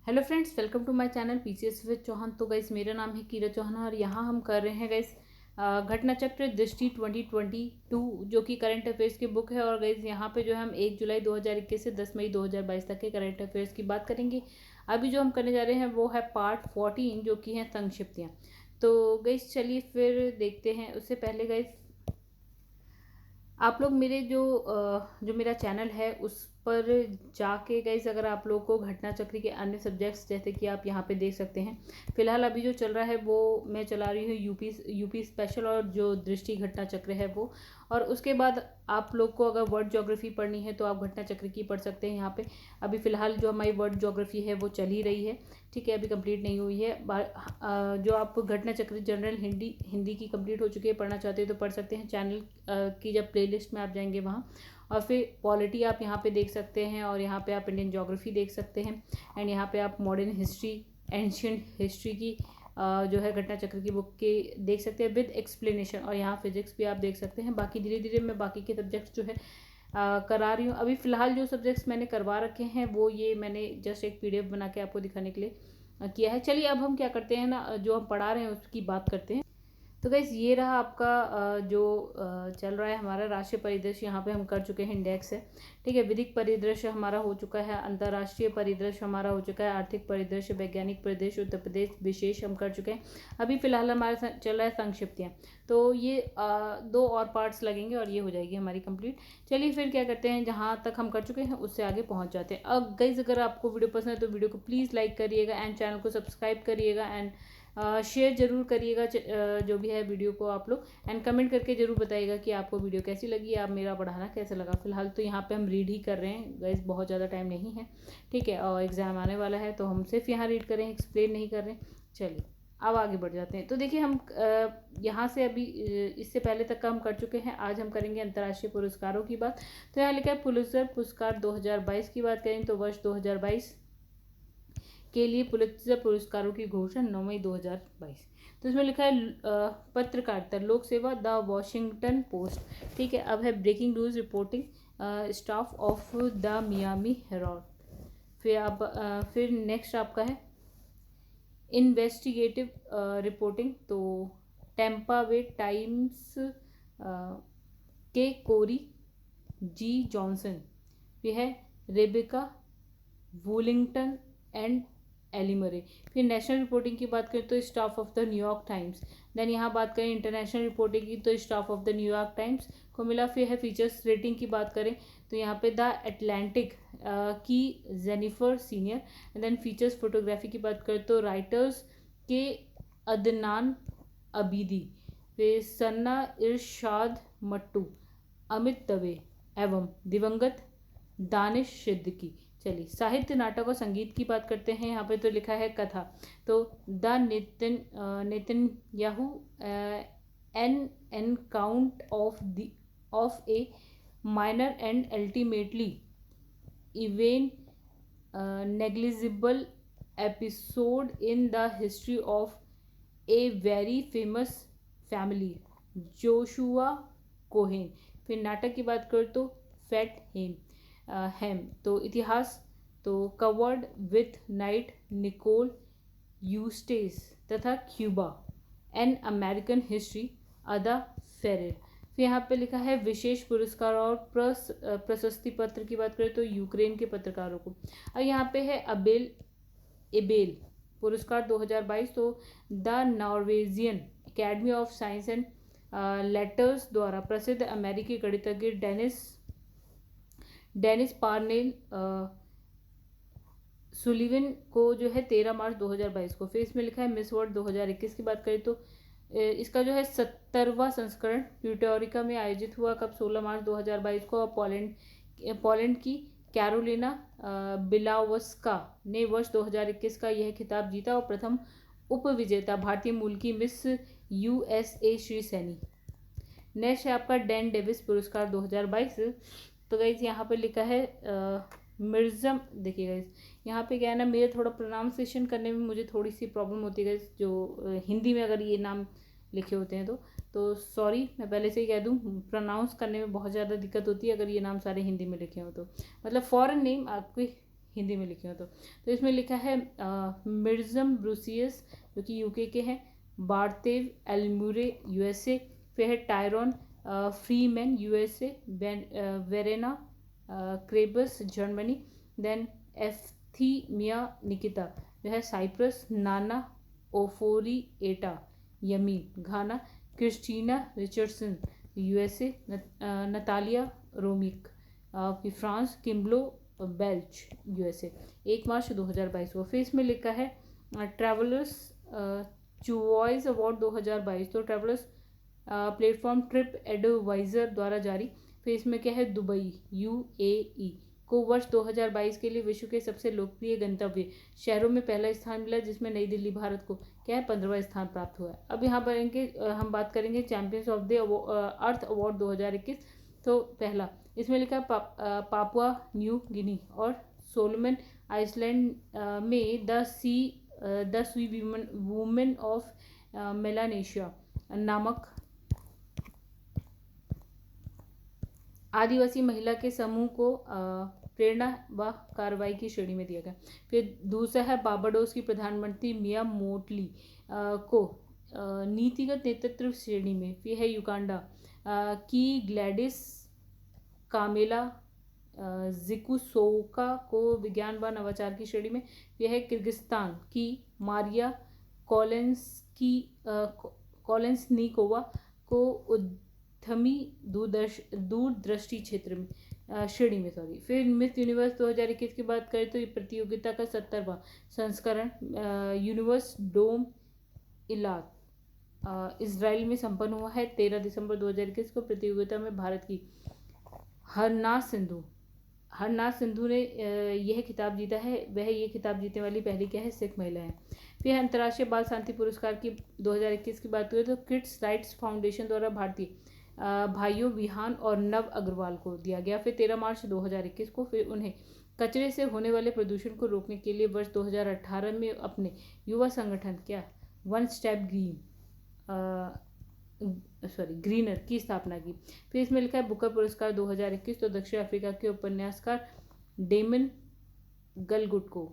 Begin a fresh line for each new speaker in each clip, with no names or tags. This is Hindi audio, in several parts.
Hello friends, welcome to my channel PCS with Chauhan. तो गाइस, मेरा नाम है कीरत चौहान और यहाँ हम कर रहे हैं गाइस घटना चक्र दृष्टि 2022 जो कि करंट अफेयर्स की बुक है। और गाइस यहाँ पे जो है हम 1 जुलाई 2021 से 10 मई 2022 तक के करंट अफेयर्स की बात करेंगे। अभी जो हम करने जा रहे हैं वो है पार्ट 14 जो कि है संक्षिप्तियाँ। तो गाइस चलिए फिर देखते हैं। उससे पहले गाइस आप लोग मेरे जो मेरा चैनल है उस पर जाके गाइस, अगर आप लोग को घटना चक्र के अन्य सब्जेक्ट्स जैसे कि आप यहाँ पे देख सकते हैं, फिलहाल अभी जो चल रहा है वो मैं चला रही हूँ यूपी स्पेशल और जो दृष्टि घटना चक्र है वो। और उसके बाद आप लोग को अगर वर्ल्ड ज्योग्राफी पढ़नी है तो आप घटना चक्र की पढ़ सकते हैं यहाँ पे। अभी फ़िलहाल जो हमारी वर्ल्ड ज्योग्राफी है वो चल ही रही है, ठीक है, अभी कंप्लीट नहीं हुई है। जो आप घटना चक्र जनरल हिंदी की कंप्लीट हो चुकी है, पढ़ना चाहते हो तो पढ़ सकते हैं। चैनल की जब प्लेलिस्ट में आप जाएंगे वहाँ, और फिर पॉलिटी आप यहाँ पे देख सकते हैं, और यहाँ पे आप इंडियन ज्योग्राफी देख सकते हैं, एंड यहाँ पे आप मॉडर्न हिस्ट्री, एंशियंट हिस्ट्री की जो है घटना चक्र की बुक के देख सकते हैं विद एक्सप्लेनेशन। और यहाँ फिजिक्स भी आप देख सकते हैं। बाकी धीरे धीरे मैं बाकी के सब्जेक्ट्स जो है करा रही हूँ। अभी फ़िलहाल जो सब्जेक्ट्स मैंने करवा रखे हैं वो ये मैंने जस्ट एक पीडीएफ बना के आपको दिखाने के लिए किया है। चलिए अब हम क्या करते हैं ना, जो हम पढ़ा रहे हैं उसकी बात करते हैं। तो गाइस ये रहा आपका जो चल रहा है हमारा राष्ट्रीय परिदृश्य। यहाँ पे हम कर चुके हैं, इंडेक्स है, ठीक है। विधिक परिदृश्य हमारा हो चुका है, अंतर्राष्ट्रीय परिदृश्य हमारा हो चुका है, आर्थिक परिदृश्य, वैज्ञानिक परिदृश्य, उत्तर प्रदेश विशेष हम कर चुके हैं। अभी फिलहाल हमारा चल रहा है संक्षिप्तियाँ। तो ये 2 और पार्ट्स लगेंगे और ये हो जाएगी हमारी कंप्लीट। चलिए फिर क्या करते हैं, जहाँ तक हम कर चुके हैं उससे आगे पहुँच जाते हैं। अब गाइस अगर आपको वीडियो पसंद है तो वीडियो को प्लीज़ लाइक करिएगा एंड चैनल को सब्सक्राइब करिएगा एंड शेयर जरूर करिएगा जो भी है वीडियो को आप लोग, एंड कमेंट करके जरूर बताइएगा कि आपको वीडियो कैसी लगी, आप मेरा पढ़ाना कैसा लगा। फिलहाल तो यहाँ पे हम रीड ही कर रहे हैं गाइस, बहुत ज़्यादा टाइम नहीं है, ठीक है, और एग्ज़ाम आने वाला है तो हम सिर्फ यहाँ रीड कर रहे हैं, एक्सप्लेन नहीं कर रहे हैं। चलिए अब आगे बढ़ जाते हैं। तो देखिए हम यहाँ से अभी इससे पहले तक का हम कर चुके हैं। आज हम करेंगे अंतर्राष्ट्रीय पुरस्कारों की बात। तो यहाँ लिखा है पुलित्ज़र पुरस्कार 2022 की बात करें तो वर्ष 2022 के लिए पुलित्ज़र पुरस्कारों की घोषणा 9 मई 2022। तो इसमें लिखा है पत्रकारिता, लोक सेवा, द वॉशिंगटन पोस्ट, ठीक है। अब है breaking news reporting, staff of the Miami Herald. फिर नेक्स्ट आपका है इन्वेस्टिगेटिव रिपोर्टिंग, तो टेम्पा वे टाइम्स के कोरी जी जॉनसन। फिर है रेबेका वूलिंगटन एंड एलिमरे। फिर नेशनल रिपोर्टिंग की बात करें तो staff of the New York Times. Then यहाँ बात करें इंटरनेशनल रिपोर्टिंग की तो staff of the New York Times को मिला। फिर है फीचर्स रेटिंग की बात करें तो यहाँ पे द एटलांटिक की Jennifer Senior. And then features photography की बात करें तो राइटर्स के अदनान अबीदी, फिर सन्ना इरशाद मट्टू, अमित दवे एवं दिवंगत दानिश सिद्दीकी। चलिए साहित्य, नाटक और संगीत की बात करते हैं। यहाँ पे तो लिखा है कथा, तो the Netanyahus an account of a minor and ultimately even negligible episode in the history of a very famous family, Joshua Cohen. फिर नाटक की बात करें तो फैट हैम, तो इतिहास तो covered with night, Nicole Eustace तथा Cuba, an American history, Ada Ferrer. फिर यहाँ पे लिखा है विशेष पुरस्कार और प्रशस्ति पत्र की बात करें तो यूक्रेन के पत्रकारों को। और यहाँ पे है एबेल पुरस्कार 2022, तो the Norwegian academy of science and letters द्वारा प्रसिद्ध अमेरिकी गणितज्ञ डेनिस पार्नेल सुलिवन को जो है 13 मार्च 2022 को। फिर इसमें लिखा है मिस वर्ल्ड 2021 की बात करें तो इसका जो है 70वां संस्करण प्यूटोरिका में आयोजित हुआ कब, 16 मार्च 2022 को। और पोलैंड की कैरोलिना बिलावस्का ने वर्ष 2021 का यह खिताब जीता और प्रथम उपविजेता भारतीय मूल की miss USA Shri Saini. Next है आपका डैन डेविस पुरस्कार 2022। तो गाइज यहाँ पे लिखा है मिर्जम। देखिए गाइज यहाँ पे क्या है ना, मेरे थोड़ा प्रोनाउंसिएशन करने में मुझे थोड़ी सी प्रॉब्लम होती है गाइज, जो हिंदी में अगर ये नाम लिखे होते हैं तो सॉरी, मैं पहले से ही कह दूँ, प्रोनाउंस करने में बहुत ज़्यादा दिक्कत होती है अगर ये नाम सारे हिंदी में लिखे हो तो। मतलब फॉरेन नेम आपके हिंदी में लिखे हो तो इसमें लिखा है मिर्जम ब्रूसियस जो कि यूके के हैं, बारतेव एलम्यूरे यूएसए, फिर है Tyrone Freeman USA, Verena Krebs Germany, then Efthymia Nikita जो है Cyprus, Nana Oforiatta Ayim Ghana, Kristina Richardson USA, Natalia Romik आपकी फ्रांस, किम्बलो बेल्च यूएसए। 1 मार्च 2022 को। फिर इसमें लिखा है ट्रैवलर्स चॉइस अवार्ड 2022, तो ट्रैवलर्स प्लेटफॉर्म ट्रिप एडवाइजर द्वारा जारी। फिर इसमें क्या है दुबई यूएई को वर्ष 2022 के लिए विश्व के सबसे लोकप्रिय गंतव्य शहरों में पहला स्थान मिला, जिसमें नई दिल्ली भारत को क्या है 15वां स्थान प्राप्त हुआ है। अब यहाँ पर हम बात करेंगे champions of the earth award 2021। तो पहला इसमें लिखा है पापुआ न्यू गिनी और सोलोमन आइसलैंड में द स्वी वुमेन ऑफ मेलानेशिया नामक आदिवासी महिला के समूह को प्रेरणा व कार्रवाई की श्रेणी में दिया गया। फिर दूसरा है बारबाडोस की प्रधानमंत्री मिया मोटली को नीतिगत नेतृत्व श्रेणी में। फिर है युगांडा की ग्लैडिस कामेला जिकुसोका को विज्ञान व नवाचार की श्रेणी में। यह है किर्गिस्तान की मारिया कोलेंसनिकोवा को उद्यमी दूरदृष्टि क्षेत्र में श्रेणी में फिर मिस यूनिवर्स 2021 की बात करें तो ये प्रतियोगिता का 70वां संस्करण यूनिवर्स डोम इलात इसराइल में संपन्न हुआ है 13 दिसंबर 2021 को। प्रतियोगिता में भारत की हरनाज सिंधु ने यह खिताब जीता है। वह ये खिताब जीतने वाली पहली क्या है सिख महिला है। फिर अंतर्राष्ट्रीय बाल शांति पुरस्कार की 2021 की बात हुई तो किड्स राइट्स फाउंडेशन द्वारा भारतीय भाइयों विहान और नव अग्रवाल को दिया गया। फिर 13 मार्च 2021 को। फिर उन्हें कचरे से होने वाले प्रदूषण को रोकने के लिए वर्ष 2018 में अपने युवा संगठन क्या वन स्टेप ग्रीनर की स्थापना की। फिर इसमें लिखा है बुकर पुरस्कार 2021 तो दक्षिण अफ्रीका के उपन्यासकार डेमन गलगुट को।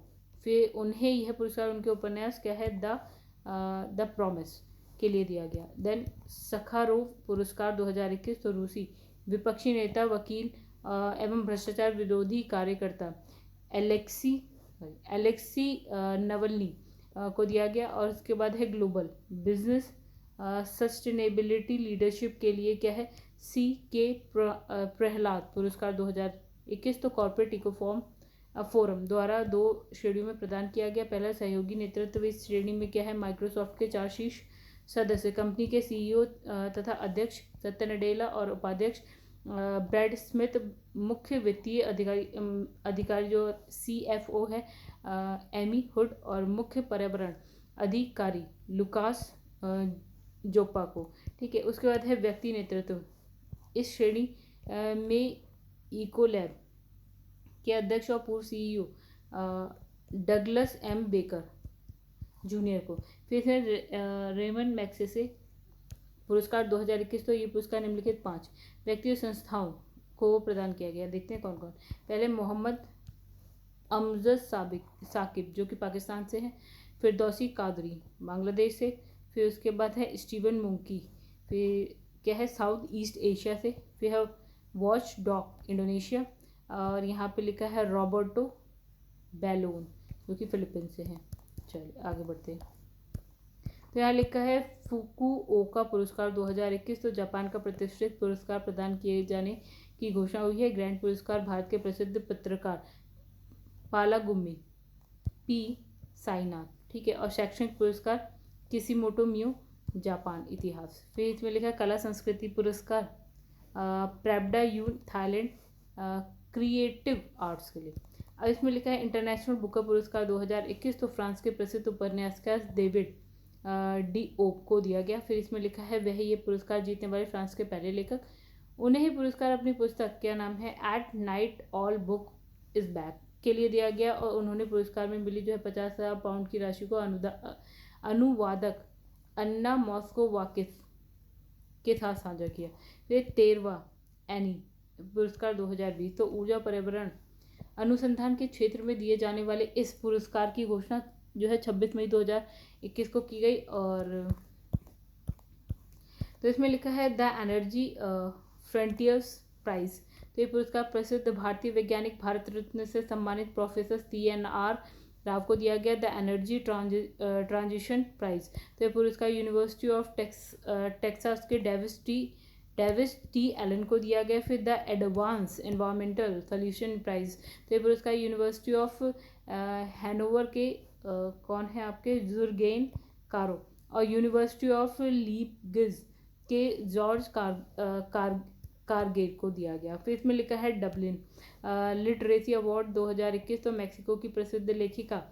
फिर उन्हें यह पुरस्कार उनके उपन्यास क्या है द प्रॉमिस के लिए दिया गया। देन सखारोव पुरस्कार 2021 तो रूसी विपक्षी नेता वकील एवं भ्रष्टाचार विरोधी कार्यकर्ता एलेक्सी नवल्नी को दिया गया। और उसके बाद है ग्लोबल बिजनेस सस्टेनेबिलिटी लीडरशिप के लिए क्या है सी के प्रहलाद पुरस्कार 2021 तो कॉर्पोरेट इको फोरम द्वारा 2 श्रेणियों में प्रदान किया गया। पहला सहयोगी नेतृत्व इस श्रेणी में क्या है माइक्रोसॉफ्ट के 4 शीर्ष सदस्य कंपनी के सीईओ तथा अध्यक्ष सत्या नडेला और उपाध्यक्ष ब्रैड स्मिथ, मुख्य वित्तीय अधिकारी जो CFO है एमी हुड और मुख्य पर्यावरण अधिकारी लुकास जोपा को। ठीक है। उसके बाद है व्यक्ति नेतृत्व इस श्रेणी में इकोलैब के अध्यक्ष और पूर्व CEO Douglas M baker junior को। फिर है रेमन मैक्सेसे पुरस्कार 2021 तो ये पुरस्कार निम्नलिखित 5 व्यक्तियों संस्थाओं को प्रदान किया गया। देखते हैं कौन कौन। पहले मोहम्मद अमजद साकिब जो कि पाकिस्तान से हैं। फिर दौसी कादरी बांग्लादेश से। फिर उसके बाद है स्टीवन मुंकी फिर क्या है साउथ ईस्ट एशिया से। फिर है वॉच डॉग इंडोनेशिया और यहाँ पे लिखा है रॉबर्टो बैलोन जो कि फिलीपींस से हैं। चलिए आगे बढ़ते हैं। तो यहाँ लिखा है फुकुओका पुरस्कार 2021 तो जापान का प्रतिष्ठित पुरस्कार प्रदान किए जाने की घोषणा हुई है। ग्रैंड पुरस्कार भारत के प्रसिद्ध पत्रकार पालागुम्मी P साईनाथ। ठीक है। और शैक्षणिक पुरस्कार किसीमोटो म्यू जापान इतिहास। फिर इसमें लिखा है कला संस्कृति पुरस्कार प्रेबडा यून थाईलैंड क्रिएटिव आर्ट्स के लिए। अब इसमें लिखा है इंटरनेशनल बुकर पुरस्कार 2021 तो फ्रांस के प्रसिद्ध उपन्यासकार डेविड डी ओप को दिया गया। फिर इसमें लिखा है वह ये पुरस्कार जीतने वाले फ्रांस के पहले लेखक। उन्हें ही पुरस्कार अपनी पुस्तक क्या नाम है at night all book is back के लिए दिया गया और उन्होंने पुरस्कार में मिली जो है 50,000 पाउंड की राशि को अनुवादक अन्ना मॉस्को वाकिफ के साथ साझा किया। फिर 13वां एनी पुरस्कार 2020 तो ऊर्जा पर्यावरण अनुसंधान के क्षेत्र में दिए जाने वाले इस पुरस्कार की घोषणा जो है 26 मई 2021 को की गई। और तो इसमें लिखा है द एनर्जी फ्रंटियर्स प्राइज। तो ये पुरस्कार प्रसिद्ध भारतीय वैज्ञानिक भारत रत्न से सम्मानित प्रोफेसर CNR राव को दिया गया। The energy transition prize. तो ये पुरस्कार यूनिवर्सिटी ऑफ टेक्सास के डेविस टी एलन को दिया गया। फिर the advance environmental solution prize. तो ये पुरस्कार यूनिवर्सिटी ऑफ हैनोवर के कौन है आपके जुरगेन कारो और यूनिवर्सिटी ऑफ लीपगिज के जॉर्ज कारगेट को दिया गया। फिर इसमें लिखा है डबलिन लिटरेसी अवार्ड 2021। तो मैक्सिको की प्रसिद्ध लेखिका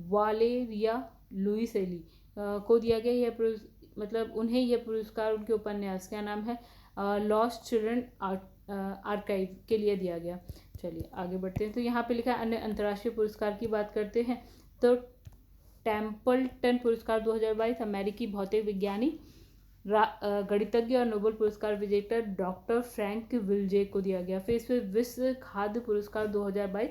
वालेरिया लुइसेली को दिया गया। यह मतलब उन्हें यह पुरस्कार उनके उपन्यास, क्या नाम है, लॉस्ट चिल्ड्रन आर्काइव के लिए दिया गया। चलिए आगे बढ़ते हैं। तो यहाँ पे लिखा है अन्य अंतर्राष्ट्रीय पुरस्कार की बात करते हैं। तो टेम्पल्टन पुरस्कार 2022 अमेरिकी भौतिक विज्ञानी, गणितज्ञ और नोबेल पुरस्कार विजेता डॉक्टर फ्रैंक विल्जे को दिया गया। फिर इसमें विश्व खाद्य पुरस्कार 2022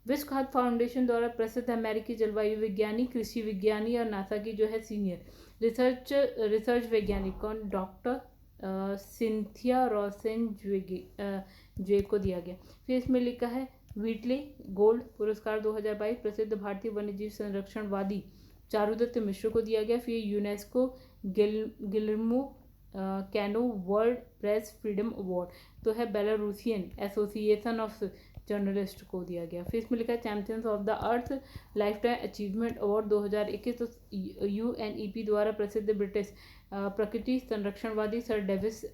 विश्व खाद्य फाउंडेशन द्वारा प्रसिद्ध अमेरिकी जलवायु विज्ञानी, कृषि विज्ञानी और नासा की जो है सीनियर रिसर्च वैज्ञानिक कौन, डॉक्टर सिंथिया रोसेन जे को दिया गया। फिर इसमें लिखा है व्हीटले गोल्ड पुरस्कार 2022 प्रसिद्ध भारतीय वन्यजीव संरक्षणवादी चारुदत्त मिश्र को दिया गया। फिर UNESCO Guillermo canoe world press freedom award तो है बेलारूसियन एसोसिएशन ऑफ जर्नलिस्ट को दिया गया। फिर इसमें लिखा है champions of the earth life time achievement award 2021 तो UNEP द्वारा प्रसिद्ध ब्रिटिश प्रकृति संरक्षणवादी सर डेविस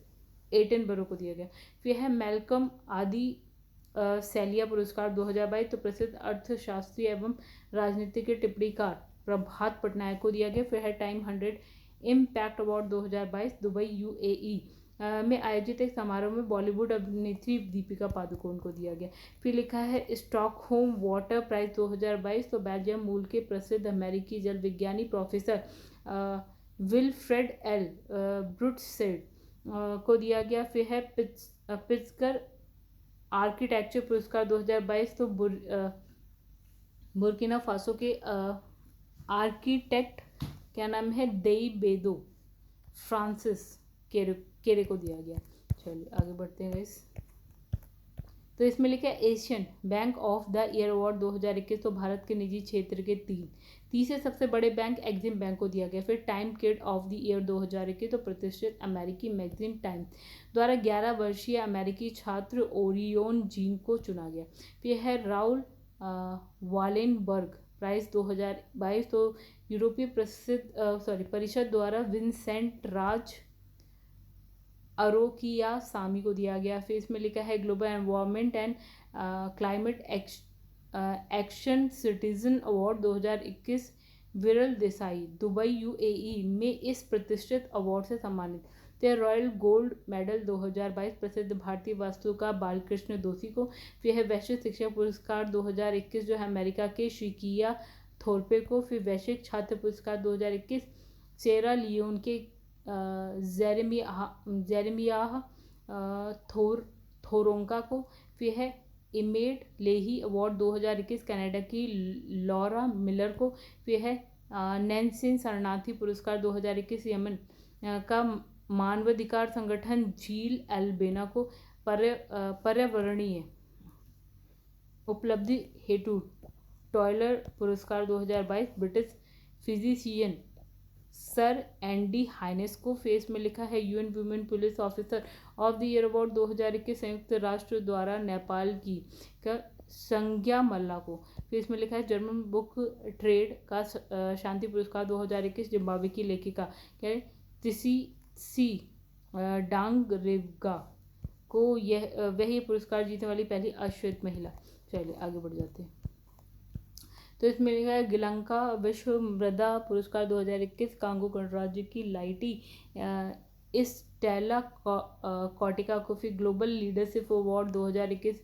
एटनबरो को दिया गया। फिर है मेलकम आदि सैलिया पुरस्कार 2022 तो प्रसिद्ध अर्थशास्त्री एवं राजनीति के टिप्पणीकार प्रभात पटनायक को दिया गया। फिर है time 100 impact award 2022 Dubai UAE में आयोजित एक समारोह में बॉलीवुड अभिनेत्री दीपिका पादुकोण को दिया गया। फिर लिखा है स्टॉकहोम वाटर प्राइज 2022 तो बेल्जियम मूल के प्रसिद्ध अमेरिकी जल विज्ञानी प्रोफेसर विल्फ्रेड एल ब्रुटसेड को दिया गया। फिर है पिट्सकर आर्किटेक्चर पुरस्कार 2022 तो बुर्किना फासो के आर्किटेक्ट, क्या नाम है, देई बेदो फ्रांसिस केरे को दिया गया। चलिए आगे बढ़ते हैं गाइस। तो इसमें लिखा है Asian bank of the year award 2021 तो भारत के निजी क्षेत्र के तीसरे सबसे बड़े बैंक एक्सिम बैंक को दिया गया। फिर time kid of the year 2021 तो प्रतिष्ठित अमेरिकी मैगजीन टाइम द्वारा 11 वर्षीय अमेरिकी छात्र ओरियोन जीन को चुना गया। फिर है राउल वालेनबर्ग प्राइज 2022 तो यूरोपीय परिषद द्वारा विंसेंट राज अरोकिया सामी को दिया गया। फिर इसमें लिखा है global environment and climate action citizen award 2021 विरल देसाई दुबई UAE में इस प्रतिष्ठित अवार्ड से सम्मानित। तो रॉयल गोल्ड मेडल 2022 प्रसिद्ध भारतीय वास्तुकार बालकृष्ण दोषी को। फिर है वैश्विक शिक्षा पुरस्कार 2021 जो है अमेरिका के शिकिया थोरपे को। फिर वैश्विक छात्र पुरस्कार 2021 सेरा लियोन के जेरेमियाह थोरोंका को। फिर है इमेड लेही अवार्ड 2021 कनाडा की लॉरा मिलर को। फिर है नैन्सिन शरणार्थी पुरस्कार 2021 यमन का मानवाधिकार संगठन झील एल्बेना को। पर्यावरणीय उपलब्धि हेतु टॉयलर पुरस्कार 2022 British physician sir Andy Haines को। फेस में लिखा है UN Women police officer of the year award 2021 संयुक्त राष्ट्र द्वारा नेपाल की संज्ञा मल्ला को। फिर इसमें लिखा है जर्मन बुक ट्रेड का शांति पुरस्कार 2021 जिम्बाब्वे की लेखिका क्या तिसी डांगरेवगा को वह पुरस्कार जीतने वाली पहली अश्वेत महिला। चलिए आगे बढ़ जाते हैं। तो इसमें लिखा है गिलंका विश्व मृदा पुरस्कार 2021 कांगो गणराज्य की लाइटी स्टेला कॉटिका को। फिर ग्लोबल लीडरशिप अवार्ड 2021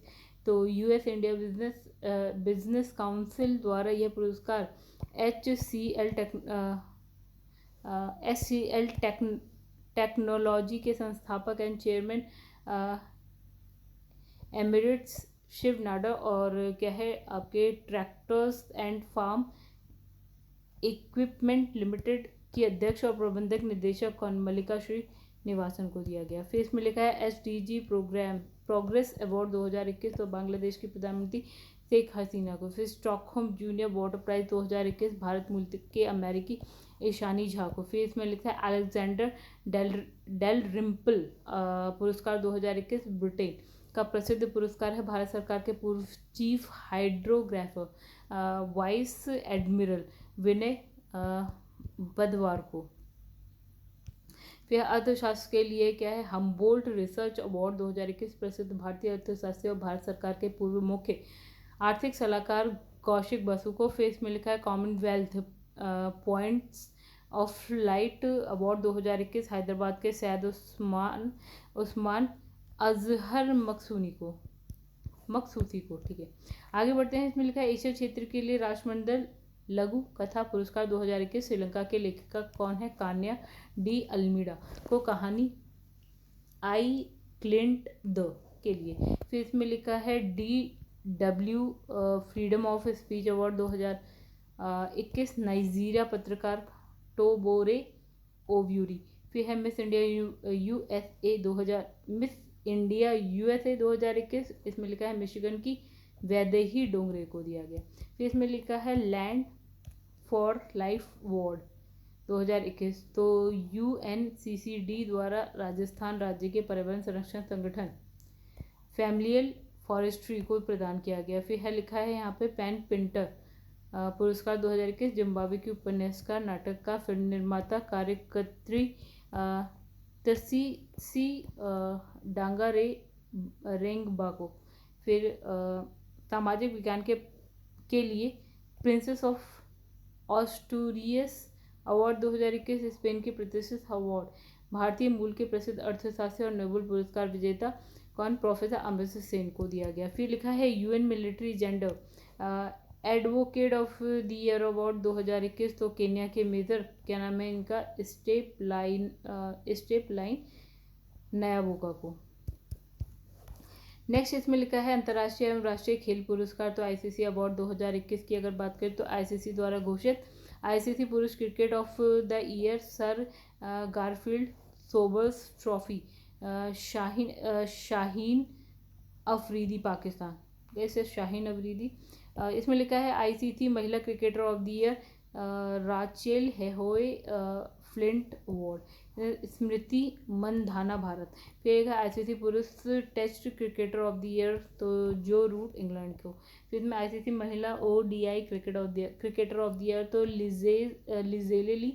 तो US इंडिया बिजनेस काउंसिल द्वारा यह पुरस्कार HCL टेक्नोलॉजी के संस्थापक and chairman emeritus Shiv Nadar और क्या है आपके tractors and farm equipment limited की अध्यक्ष और प्रबंधक निदेशक कौन, मल्लिका श्री निवासन को दिया गया। फिर इसमें लिखा है SDG प्रोग्राम प्रोग्रेस अवार्ड 2021 तो बांग्लादेश की प्रधानमंत्री शेख हसीना को। फिर Stockholm junior water prize 2021 Bharat मूल के अमेरिकी ईशानी झा को। फिर इसमें लिखा है अलेक्जेंडर डेल रिम्पल पुरस्कार 2021 ब्रिटेन का प्रसिद्ध पुरस्कार है। भारत सरकार के पूर्व चीफ हाइड्रोग्राफर वाइस एडमिरल विनय बदवार को। फिर अर्थशास्त्र के लिए क्या है हम्बोल्ट रिसर्च अवार्ड 2021 प्रसिद्ध भारतीय अर्थशास्त्री और भारत सरकार के पूर्व मुख्य आर्थिक सलाहकार कौशिक बसु को। फिर इसमें लिखा है Commonwealth points of light award 2021 Hyderabad के सैयद उस्मान अजहर मकसूसी को। ठीक है, आगे बढ़ते हैं। इसमें लिखा है एशिया क्षेत्र के लिए राष्ट्रमंडल लघु कथा पुरस्कार 2021 श्रीलंका के लेखिका कौन है, कान्या डी अल्मीडा को कहानी आई क्लिंट द के लिए। फिर इसमें लिखा है DW freedom of speech award 2021 Nigeria पत्रकार टोबोरे ओव्यूरी। फिर है मिस इंडिया USA 2021 इसमें लिखा है मिशिगन की वैदेही डोंगरे को दिया गया। फिर इसमें लिखा है लैंड फॉर लाइफ अवार्ड 2021 तो UNCCD द्वारा राजस्थान राज्य के पर्यावरण संरक्षण संगठन फैमिलियल फॉरेस्ट्री को प्रदान किया गया। फिर है लिखा है यहाँ पे पेन पिंटर पुरस्कार 2021 जिम्बाब्वे की उपन्यासकार नाटककार फिल्म निर्माता कार्यकर्त्री तसी डांगारे रेंगबा को। फिर सामाजिक विज्ञान के लिए प्रिंसेस ऑफ ऑस्टूरियस अवार्ड 2021 स्पेन के प्रतिष्ठित अवार्ड भारतीय मूल के प्रसिद्ध अर्थशास्त्री और नोबेल पुरस्कार विजेता कौन, प्रोफेसर अमृत सेन को दिया गया। फिर लिखा है UN military gender advocate of the year award 2021 तो केन्या के मेजर क्या नाम है इनका स्टेप लाइन नयाबोका को। नेक्स्ट इसमें लिखा है अंतर्राष्ट्रीय एवं राष्ट्रीय खेल पुरस्कार तो ICC अवार्ड 2021 की अगर बात करें तो ICC द्वारा घोषित ICC पुरुष cricket of the year Sir Garfield Sobers trophy Shaheen Afridi Pakistan, जैसे शाहीन अफरीदी। इसमें लिखा है ICC महिला cricketer of the year Rachael Heyhoe Flint award Smriti Mandhana Bharat. फिर ICC पुरुष test cricketer of the year तो जो रूट इंग्लैंड को। फिर इसमें ICC महिला ODI cricketer of the year तो लिजेली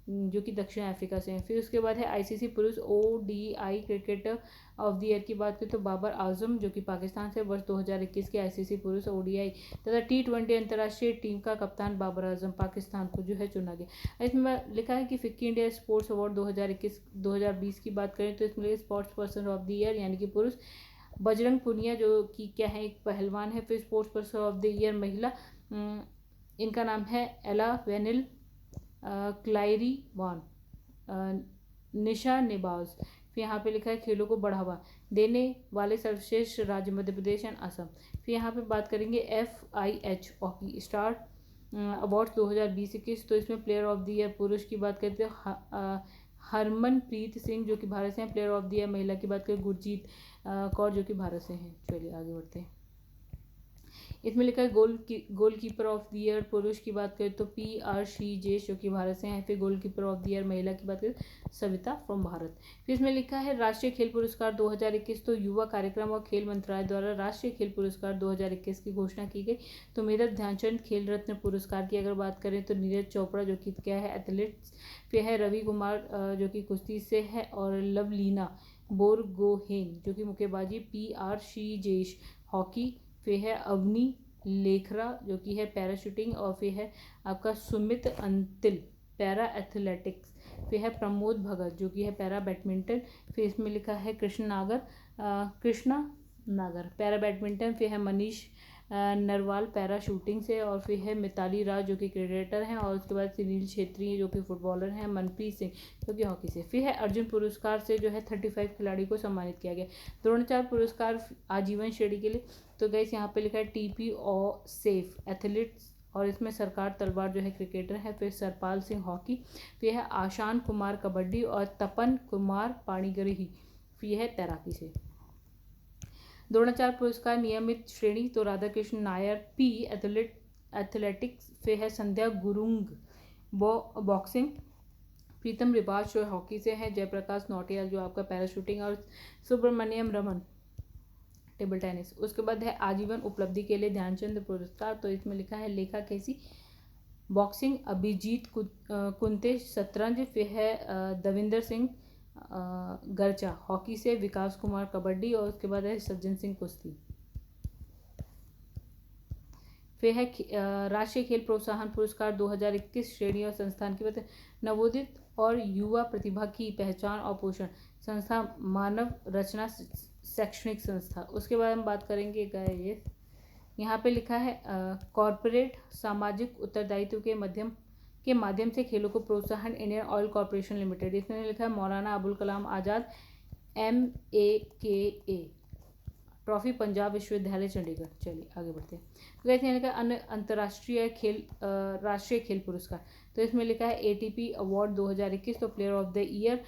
जो कि दक्षिण अफ्रीका से हैं। फिर उसके बाद है ICC पुरुष ODI cricketer of the year की बात करें तो बाबर आजम जो कि पाकिस्तान से वर्ष 2021 के ICC पुरुष ODI तथा T20 अंतर्राष्ट्रीय टीम का कप्तान बाबर आजम पाकिस्तान को जो है चुना गया। इसमें लिखा है कि फिक्की इंडिया स्पोर्ट्स अवार्ड 2021-2020 की बात करें तो इसमें sports person of the year यानी कि पुरुष बजरंग पुनिया जो कि क्या है एक पहलवान है। फिर sports person of the year महिला इनका नाम है एला वेनिल क्लाइरी वान निशा नेबाज। फिर यहाँ पे लिखा है खेलों को बढ़ावा देने वाले सर्वश्रेष्ठ राज्य मध्य प्रदेश एंड असम। फिर यहाँ पे बात करेंगे FIH हॉकी स्टार अवार्ड 2020-21 तो इसमें प्लेयर ऑफ द ईयर पुरुष की बात करते हैं हरमनप्रीत सिंह जो कि भारत से हैं। प्लेयर ऑफ द ईयर महिला की बात करें गुरजीत कौर जो कि भारत से हैं। चलिए आगे बढ़ते हैं। इसमें लिखा है गोलकीपर ऑफ द ईयर पुरुष की बात करें तो PR श्रीजेश जो कि भारत से हैं। फिर गोलकीपर ऑफ द ईयर महिला की बात करें सविता फ्रॉम भारत। फिर इसमें लिखा है राष्ट्रीय खेल पुरस्कार 2021 तो युवा कार्यक्रम और खेल मंत्रालय द्वारा राष्ट्रीय खेल पुरस्कार 2021 की घोषणा की गई। तो मेजर ध्यानचंद खेल रत्न पुरस्कार की अगर बात करें तो नीरज चोपड़ा जो कि क्या है एथलीट्स। फिर है रवि कुमार जो कि कुश्ती से है और लवलीना बोरगोहेन जो कि मुक्केबाजी PR श्रीजेश हॉकी। फिर है अवनी लेखरा जो कि है पैराशूटिंग और फिर है आपका सुमित अंतिल पैरा एथलेटिक्स। फिर है प्रमोद भगत जो कि है पैरा बैडमिंटन। फिर इसमें लिखा है कृष्णा नागर पैरा बैडमिंटन। फिर है मनीष नरवाल पैरा शूटिंग से और फिर है मिताली राज जो कि क्रिकेटर हैं और उसके बाद सुनील छेत्री जो कि फुटबॉलर हैं, मनप्रीत सिंह जो कि हॉकी से। फिर है अर्जुन पुरस्कार से जो है 35 खिलाड़ी को सम्मानित किया गया। द्रोणाचार्य पुरस्कार आजीवन श्रेणी के लिए तो गाइस यहाँ पे लिखा है टीपी और सेफ एथलीट्स, और इसमें सरकार तलवार जो है क्रिकेटर है, फिर सरपाल सिंह हॉकी, फिर है आशान कुमार कबड्डी, और तपन कुमार पाणिग्रही, फिर यह है तैराकी से। द्रोणाचार्य पुरस्कार नियमित श्रेणी तो राधाकृष्ण नायर पी एथलेटिक्स, फिर है संध्या गुरुंग बॉक्सिंग, प्रीतम रिवाज जो हॉकी से है, जयप्रकाश नौटियाल जो आपका पैराशूटिंग, और सुब्रमण्यम रमन टेबल टेनिस। उसके बाद है आजीवन उपलब्धि के लिए ध्यानचंद पुरस्कार, तो इसमें लिखा है लेखा कैसी बॉक्सिंग, अभिजीत कुंते शतरंज, फिर है दविंदर सिंह गरचा हॉकी से, विकास कुमार कबड्डी, और उसके बाद है सज्जन सिंह कुश्ती। फिर है राष्ट्रीय खेल प्रोत्साहन पुरस्कार 2021 श्रेणी और संस्थान की बात, नवोदित और युवा प्रतिभा की पहचान और पोषण संस्था, मानव रचना शैक्षणिक संस्था। उसके बाद हम बात करेंगे गाइस, यहाँ पे लिखा है कॉरपोरेट सामाजिक उत्तरदायित्व के माध्यम से खेलों को प्रोत्साहन, इंडियन ऑयल कॉरपोरेशन लिमिटेड। इसमें लिखा है मौलाना अबुल कलाम आज़ाद MAKA ट्रॉफी, पंजाब विश्वविद्यालय चंडीगढ़। चलिए आगे बढ़ते हैं। तो कहते हैं लिखा अंतर्राष्ट्रीय खेल राष्ट्रीय खेल पुरस्कार, तो इसमें लिखा है ATP अवार्ड 2021, तो player of the year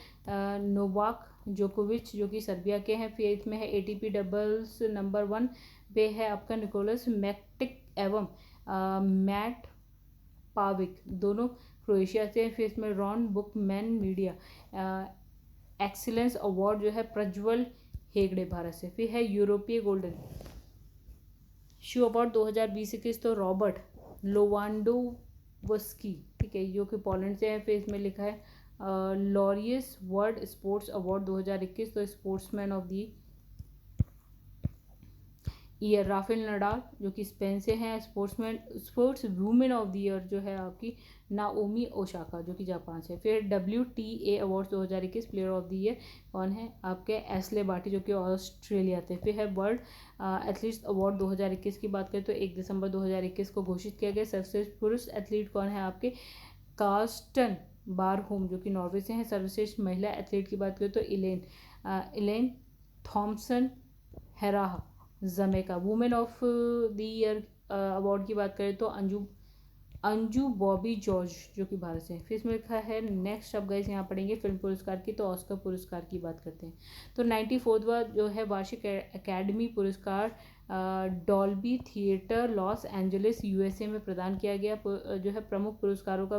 Novak जोकोविच जो कि सर्बिया के हैं। फिर इसमें है ATP डबल्स नंबर 1 पे है आपका निकोलस मैक्टिक एवं मैट पाविक, दोनों क्रोएशिया से। फिर इसमें Ron Bookman media excellence award जो है प्रज्वल हेगड़े भारत से। फिर है यूरोपीय गोल्डन शू अवार्ड 2020-21, तो रॉबर्ट लोवांडोवस्की, ठीक है, जो कि पोलैंड से है। फिर इसमें लिखा है लॉरियस वर्ल्ड स्पोर्ट्स अवार्ड 2021, तो sportsman of the year Rafael Nadal जो कि स्पेन से हैं। Sports women of the year जो है आपकी नाओमी ओसाका जो कि जापान से। फिर WTA award 2021 player of the year कौन है आपके एस्ले बार्टी जो कि ऑस्ट्रेलिया थे। फिर है वर्ल्ड एथलीट्स अवार्ड 2021 की बात करें तो 1 दिसंबर 2021 को घोषित किया गया। सर्वश्रेष्ठ पुरुष एथलीट कौन है आपके कार्स्टन बारहोम जो कि नॉर्वे से हैं। सर्वश्रेष्ठ महिला एथलीट की बात करें तो Elaine Thompson Herah Jamaica. Women of the year award की बात करें तो अंजू बॉबी जॉर्ज जो कि भारत से है। फिर इसमें लिखा है नेक्स्ट अब गाइस यहाँ पढ़ेंगे फिल्म पुरस्कार की, तो ऑस्कर पुरस्कार की बात करते हैं। तो 94वां जो है वार्षिक एकेडमी पुरस्कार Dolby theatre Los Angeles USA में प्रदान किया गया। जो है प्रमुख पुरस्कारों का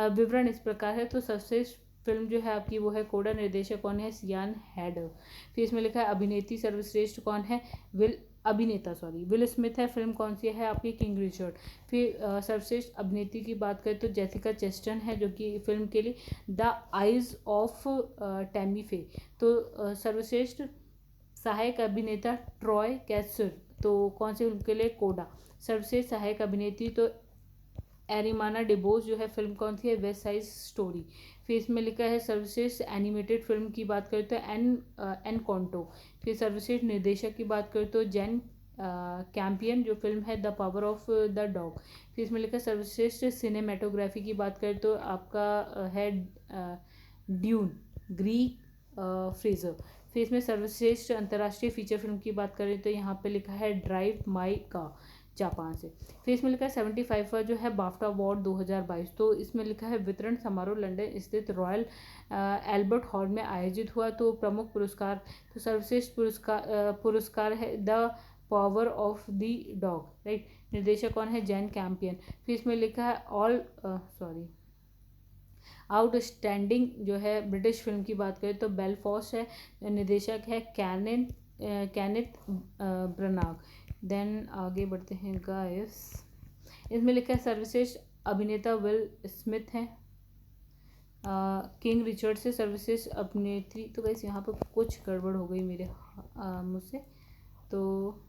विवरण इस प्रकार है। तो सर्वश्रेष्ठ फिल्म जो है आपकी वो है कोडा, निर्देशक कौन है सियान हैडर। फिर इसमें लिखा है अभिनेत्री सर्वश्रेष्ठ कौन है विल स्मिथ है। फिल्म कौन सी है आपकी किंग रिचर्ड। फिर सर्वश्रेष्ठ अभिनेत्री की बात करें तो जेसिका चेस्टन है जो कि फिल्म के लिए द आइज ऑफ टैमी फे। तो सर्वश्रेष्ठ सहायक अभिनेता ट्रॉय कैसर, तो कौन सी फिल्म के लिए कोडा। सर्वश्रेष्ठ सहायक अभिनेत्री तो एरिमाना डिबोस जो है फिल्म कौन सी है वेस्ट साइड स्टोरी। फिर इसमें लिखा है सर्वश्रेष्ठ एनिमेटेड फिल्म की बात करें तो एन कॉन्टो। फिर सर्वश्रेष्ठ निर्देशक की बात करें तो जैन कैंपियन जो फिल्म है the power of the dog. फिर इसमें लिखा है सर्वश्रेष्ठ सिनेमेटोग्राफी की बात करें तो आपका है ड्यून ग्रीक फ्रेजर। फिर इसमें सर्वश्रेष्ठ अंतर्राष्ट्रीय फीचर फिल्म की बात करें तो यहाँ पे लिखा है ड्राइव माई कार जापान से। फिर इसमें लिखा है 75वां जो है बाफ्टा अवार्ड 2022। तो इसमें लिखा है वितरण समारोह लंदन स्थित रॉयल एल्बर्ट हॉल में आयोजित हुआ। तो प्रमुख पुरस्कार तो सर्वश्रेष्ठ पुरस्कार है the power of the dog, right. निर्देशक कौन है जैन कैंपियन। फिर इसमें लिखा है आउटस्टैंडिंग जो है ब्रिटिश फिल्म की बात करें तो बेलफॉस्ट है। निर्देशक है कैनेथ ब्रनाग। देन आगे बढ़ते हैं गाइस, इसमें लिखा है सर्वश्रेष्ठ अभिनेता विल स्मिथ है किंग रिचर्ड से। सर्वश्रेष्ठ अभिनेत्री तो गाइस यहाँ पर कुछ गड़बड़ हो गई मेरे मुझसे, तो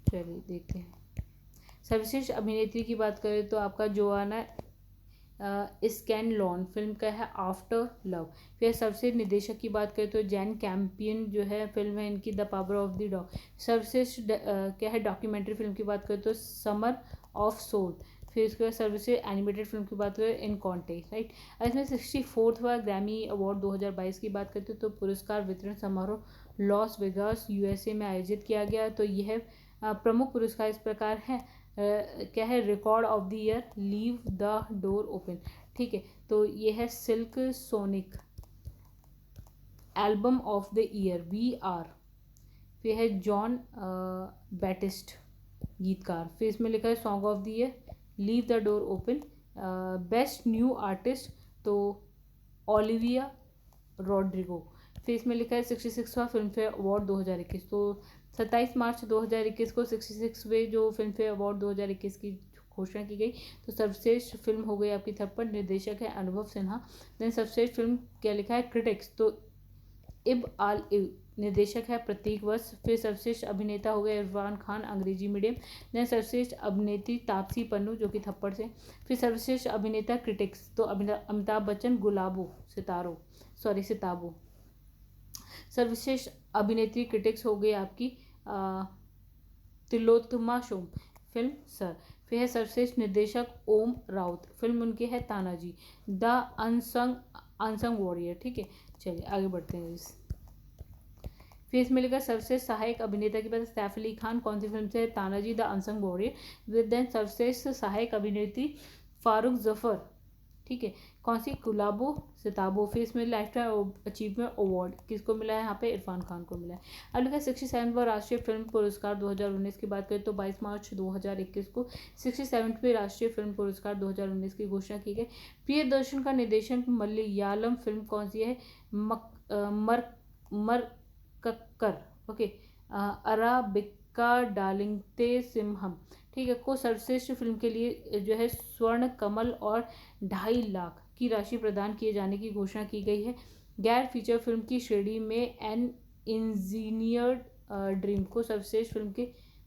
चलिए देखते हैं। सर्वश्रेष्ठ अभिनेत्री की बात करें तो आपका जोआना स्कैनलॉन फिल्म का है आफ्टर लव। फिर सर्वश्रेष्ठ निर्देशक की बात करें तो जैन कैंपियन जो है फिल्म है इनकी the power of the dog. सर्वश्रेष्ठ क्या है डॉक्यूमेंट्री फिल्म की बात करें तो समर ऑफ सोल। फिर उसके बाद सर्वश्रेष्ठ एनिमेटेड फिल्म की बात करें इन कॉन्टे, राइट। इसमें 64वां ग्रैमी अवार्ड 2022 की बात करते हैं तो पुरस्कार वितरण समारोह लॉस वेगास यूएसए में आयोजित किया गया। तो यह प्रमुख पुरस्कार इस प्रकार है, क्या है, record of the year, leave the door open, ठीक है। तो ये है silk sonic, album of the year VR, फिर है जॉन बैटिस्ट गीतकार, फिर इसमें लिखा है song of the year, leave the door open, best new artist तो ओलिविया रॉड्रिगो, फिर इसमें लिखा है 66वां फिल्म फेयर अवार्ड 2021। तो 27 मार्च 2021 को 66वें जो फिल्म फेयर अवार्ड 2021 की घोषणा की गई। तो सर्वश्रेष्ठ फिल्म हो गई आपकी थप्पड़, निर्देशक है अनुभव सिन्हा। देन सर्वश्रेष्ठ फिल्म क्या लिखा है, क्रिटिक्स तो इब आल इब, निर्देशक है प्रतीक वत्स। फिर सर्वश्रेष्ठ अभिनेता हो गए इरफान खान, अंग्रेजी मीडियम। देन सर्वश्रेष्ठ अभिनेत्री तापसी पन्नू जो कि थप्पड़ से। फिर सर्वश्रेष्ठ अभिनेता क्रिटिक्स तो अमिताभ बच्चन, गुलाबो सिताबो। सर्वश्रेष्ठ अभिनेत्री क्रिटिक्स हो गई आपकी तिलोत्तमा शोम, फिल्म सर। फिर है सर्वश्रेष्ठ निर्देशक ओम राउत, फिल्म उनकी है तानाजी द अनसंग वॉरियर, ठीक है। चलिए आगे बढ़ते हैं। फिर इसमें लिखा सर्वश्रेष्ठ सहायक अभिनेता की बात सैफ अली खान, कौन सी फिल्म से, Tanaji the unsung warrior. Then सर्वश्रेष्ठ सहायक अभिनेत्री फारूक जफर, ठीक है, कौन सी, गुलाबो सिताबो। फिर इसमें लाइफ टाइम अचीवमेंट अवार्ड किसको मिला है, यहाँ पे इरफान खान को मिला है। अब लिखा 67वां राष्ट्रीय फिल्म पुरस्कार 2019 की बात करें तो 22 मार्च 2021 को 67वें राष्ट्रीय फिल्म पुरस्कार 2019 की घोषणा की गई। प्रियदर्शन का निर्देशन मलयालम फिल्म कौन सी है, मरकक्कर, ओके, अराबिका डार्लिंगते सिम्हम, ठीक है, को सर्वश्रेष्ठ फिल्म के लिए जो है स्वर्ण कमल और 2.5 लाख की राशि प्रदान किए जाने की घोषणा की गई है। गैर फीचर फिल्म की श्रेणी में एन इंजीनियर्ड ड्रीम को सर्वश्रेष्ठ फिल्म के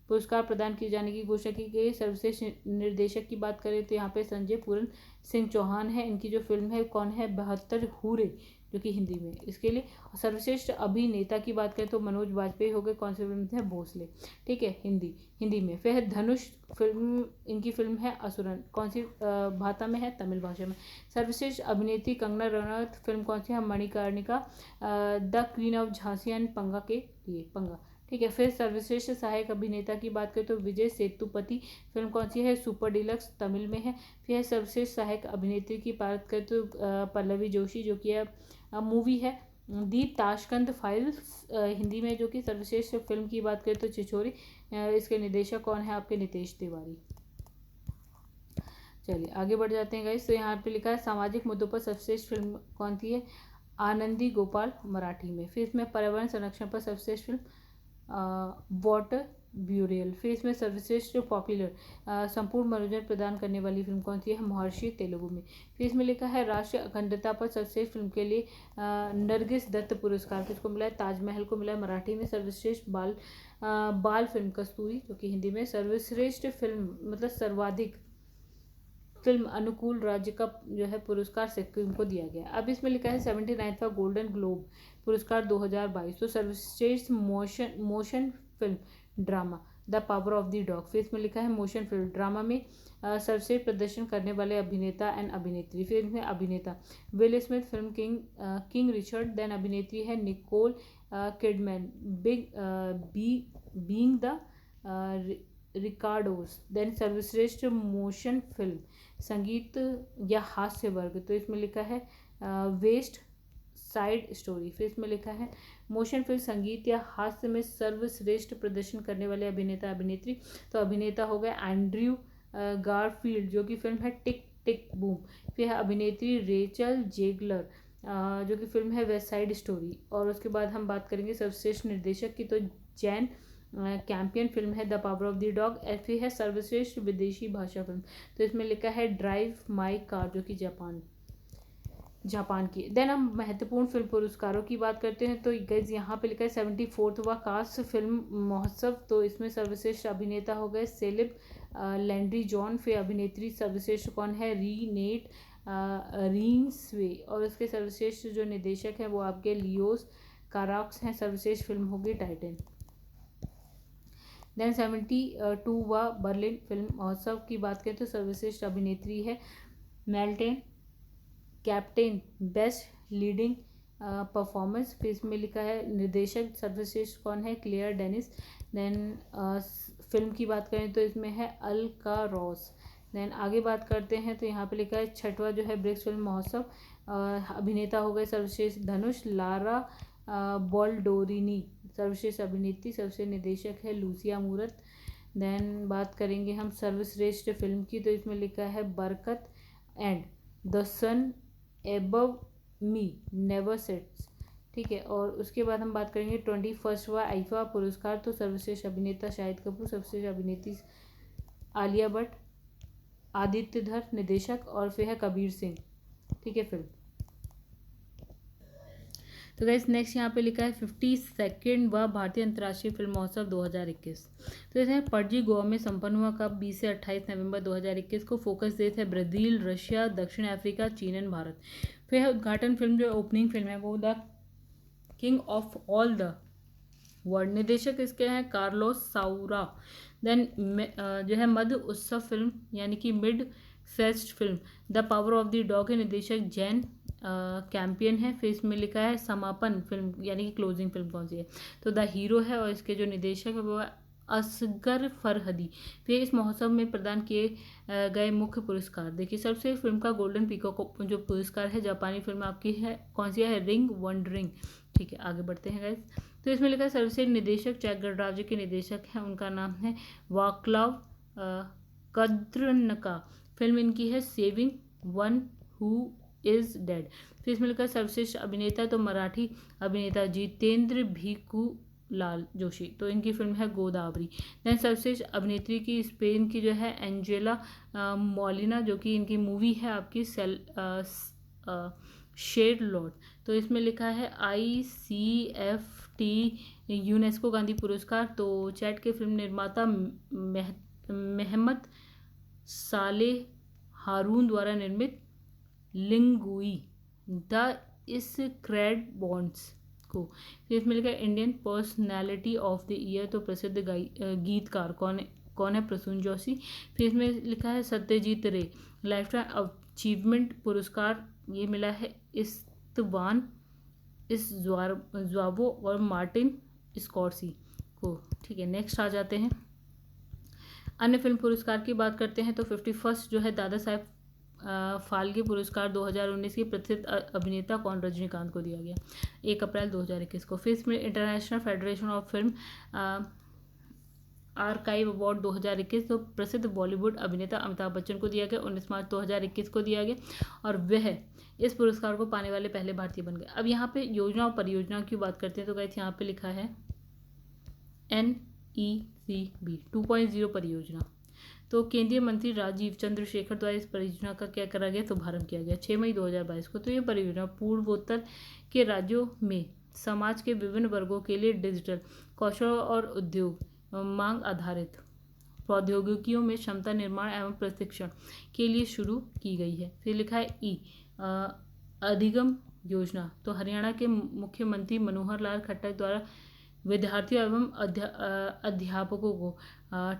पुरस्कार प्रदान किए जाने की घोषणा की गई। सर्वश्रेष्ठ निर्देशक की बात करें तो यहाँ पे संजय पूरन सिंह चौहान है, इनकी जो फिल्म है कौन है, 72 हूरे, जो कि हिंदी में इसके लिए। सर्वश्रेष्ठ अभिनेता की बात करें तो मनोज वाजपेयी हो गए, कौन सी फिल्म है, भोसले, ठीक है, हिंदी में। फिर है धनुष फिल्म, इनकी फिल्म है असुरन, कौन सी भाषा में है, तमिल भाषा में। सर्वश्रेष्ठ अभिनेत्री कंगना रनौत, फिल्म कौन सी है, Manikarnika the queen of Jhansi and पंगा के लिए, पंगा, ठीक है। फिर सर्वश्रेष्ठ सहायक अभिनेता की बात करें तो विजय सेतुपति, फिल्म कौन सी है, सुपर डिलक्स, तमिल में है। फिर सर्वश्रेष्ठ सहायक अभिनेत्री की बात करें तो पल्लवी जोशी जो कि मूवी है दी ताशकंद फाइल्स, हिंदी में, जो कि सर्वश्रेष्ठ फिल्म की बात करें तो छिछोरे, इसके निर्देशक कौन है आपके, नितेश तिवारी। चलिए आगे बढ़ जाते हैं गाइस। तो यहाँ पे लिखा है सामाजिक मुद्दों पर सर्वश्रेष्ठ फिल्म कौन सी है, आनंदी गोपाल, मराठी में। फिर इसमें पर्यावरण संरक्षण पर सर्वश्रेष्ठ फिल्म वाटर ब्यूरियल। फिर इसमें सर्वश्रेष्ठ पॉपुलर संपूर्ण मनोरंजन प्रदान करने वाली फिल्म कौन सी है, महर्षि, तेलुगु में। फिर इसमें लिखा है राष्ट्रीय अखंडता पर सर्वश्रेष्ठ फिल्म के लिए नरगिस दत्त पुरस्कार किसको मिला है, ताजमहल को मिला है, मराठी में। सर्वश्रेष्ठ बाल फिल्म कस्तूरी, जो कि हिंदी में। सर्वश्रेष्ठ फिल्म मतलब सर्वाधिक फिल्म अनुकूल राज्य का जो है पुरस्कार सिक्किम को दिया गया। अब इसमें लिखा है 79वां गोल्डन ग्लोब पुरस्कार 2022। तो सर्वश्रेष्ठ motion film drama the power of the dog. फिर इसमें लिखा है मोशन फिल्म ड्रामा में सर्वश्रेष्ठ प्रदर्शन करने वाले अभिनेता एंड अभिनेत्री। फिर इसमें अभिनेता Will Smith, film King Richard. Then अभिनेत्री है Nicole Kidman, being the Ricardos. Then सर्वश्रेष्ठ मोशन फिल्म संगीत या हास्य वर्ग, तो इसमें लिखा है वेस्ट साइड स्टोरी। फिर इसमें लिखा है मोशन फिल्म संगीत या हास्य में सर्वश्रेष्ठ प्रदर्शन करने वाले अभिनेता अभिनेत्री। तो अभिनेता हो गए एंड्रयू गारफील्ड, जो कि फिल्म है टिक टिक बूम। फिर है अभिनेत्री रेचल जेगलर, जो कि फिल्म है वेस्ट साइड स्टोरी। और उसके बाद हम बात करेंगे सर्वश्रेष्ठ निर्देशक की, तो जैन कैंपियन, फिल्म है the power of the dog. फिर है सर्वश्रेष्ठ विदेशी भाषा फिल्म, तो इसमें लिखा है ड्राइव माई कार, जो कि जापान की। देन हम महत्वपूर्ण फिल्म पुरस्कारों की बात करते हैं। तो गाइस यहाँ पे लिखा है 74वां कांस फिल्म महोत्सव। तो इसमें सर्वश्रेष्ठ अभिनेता हो गए सेलिब लैंड्री जॉन। फिर अभिनेत्री सर्वश्रेष्ठ कौन है, रीनेट रीन्सवे। और उसके सर्वश्रेष्ठ जो निर्देशक हैं वो आपके लियोस काराक्स हैं। सर्वश्रेष्ठ फिल्म होगी टाइटन। देन 72वां बर्लिन फिल्म महोत्सव की बात करें तो सर्वश्रेष्ठ अभिनेत्री है मेल्टेन कैप्टेन बेस्ट लीडिंग परफॉर्मेंस। फिर इसमें लिखा है निर्देशक सर्वश्रेष्ठ कौन है, क्लेयर डेनिस। देन फिल्म की बात करें तो इसमें है अल्कारोस। देन आगे बात करते हैं तो यहाँ पे लिखा है छठवां जो है ब्रिक्स फिल्म महोत्सव, अभिनेता हो गए सर्वश्रेष्ठ धनुष लारा बॉल्डोरिनी, सर्वश्रेष्ठ अभिनेत्री, सर्वश्रेष्ठ निर्देशक है लूसिया मूरत। देन बात करेंगे हम सर्वश्रेष्ठ फिल्म की तो इसमें लिखा है Barkat and the sun above me never sets, ठीक है। और उसके बाद हम बात करेंगे 21वां आईफा पुरस्कार, तो सर्वश्रेष्ठ अभिनेता शाहिद कपूर, सर्वश्रेष्ठ अभिनेत्री आलिया भट्ट, आदित्य धर निर्देशक, और फिर है कबीर सिंह, ठीक है फिल्म। तो गाइस नेक्स्ट यहाँ पे लिखा है 52वां भारतीय अंतर्राष्ट्रीय फिल्म महोत्सव 2021। तो इसमें पणजी गोवा में संपन्न हुआ कब 20 से 28 नवंबर 2021 को। फोकस देश है ब्राज़ील, रशिया, दक्षिण अफ्रीका, चीन एंड भारत। फिर है उद्घाटन फिल्म, जो ओपनिंग फिल्म है वो the king of all the world, निर्देशक इसके हैं कार्लोस साउरा। देन जो है मध्य उत्सव फिल्म यानी कि mid fest film the power of the dog के निर्देशक जैन कैंपियन है। फिर इसमें लिखा है समापन फिल्म यानी कि क्लोजिंग फिल्म कौन सी है, तो द हीरो है और इसके जो निर्देशक है वो असगर फरहदी। फिर इस महोत्सव में प्रदान किए गए मुख्य पुरस्कार देखिए, सबसे फिल्म का गोल्डन पीकॉक जो पुरस्कार है जापानी फिल्म आपकी है कौन सी है, रिंग वंडरिंग, ठीक है। आगे बढ़ते हैं गाइस, तो इसमें लिखा है सर्वश्रेष्ठ निर्देशक चेक गणराज्य के निर्देशक हैं, उनका नाम है वाक्लाव कद्रनका। फिल्म इनकी है saving one who is dead. फिर इसमें लिखा है सर्वश्रेष्ठ अभिनेता, तो मराठी अभिनेता जितेंद्र भीकू लाल जोशी, तो इनकी फिल्म है गोदावरी। देन सर्वश्रेष्ठ अभिनेत्री की स्पेन की जो है एंजेला मोलिना, जो कि इनकी मूवी है आपकी शेर लॉर्ड। तो इसमें लिखा है ICFT यूनेस्को गांधी पुरस्कार। तो चैट के फिल्म निर्माता मेहमत साले हारून द्वारा निर्मित लिंगुई द स्क्रेड बॉन्ड्स को। फिर इसमें लिखा है Indian personality of the year, तो प्रसिद्ध गीतकार कौन है, प्रसून जोशी। फिर इसमें लिखा है सत्यजीत रे लाइफ टाइम अचीवमेंट पुरस्कार, ये मिला है इस्तवान ज्वाबो और मार्टिन स्कॉर्सी को, ठीक है। नेक्स्ट आ जाते हैं अन्य फिल्म पुरस्कार की बात करते हैं, तो 51 जो है दादा साहेब फाल्के पुरस्कार 2019 के प्रसिद्ध अभिनेता कौन, रजनीकांत को दिया गया 1 अप्रैल 2021 को। फिर इसमें international federation of film archive award 2021 तो प्रसिद्ध बॉलीवुड अभिनेता अमिताभ बच्चन को दिया गया, 19 मार्च 2021 को दिया गया, और वह इस पुरस्कार को पाने वाले पहले भारतीय बन गए। अब यहाँ पे योजना और परियोजना की बात करते हैं, तो गाइस यहाँ पे लिखा है NECB 2.0 परियोजना। तो केंद्रीय मंत्री राजीव चंद्रशेखर द्वारा इस परियोजना का क्या करा गया, शुभारंभ किया गया 6 मई 2022 को। तो ये परियोजना पूर्वोत्तर के राज्यों में समाज के विभिन्न वर्गों के लिए डिजिटल कौशल और उद्योग मांग आधारित प्रौद्योगिकियों में क्षमता निर्माण एवं प्रशिक्षण के लिए शुरू की गई है। फिर लिखा है अधिगम योजना, तो हरियाणा के मुख्यमंत्री मनोहर लाल खट्टर द्वारा विद्यार्थियों एवं अध्यापकों को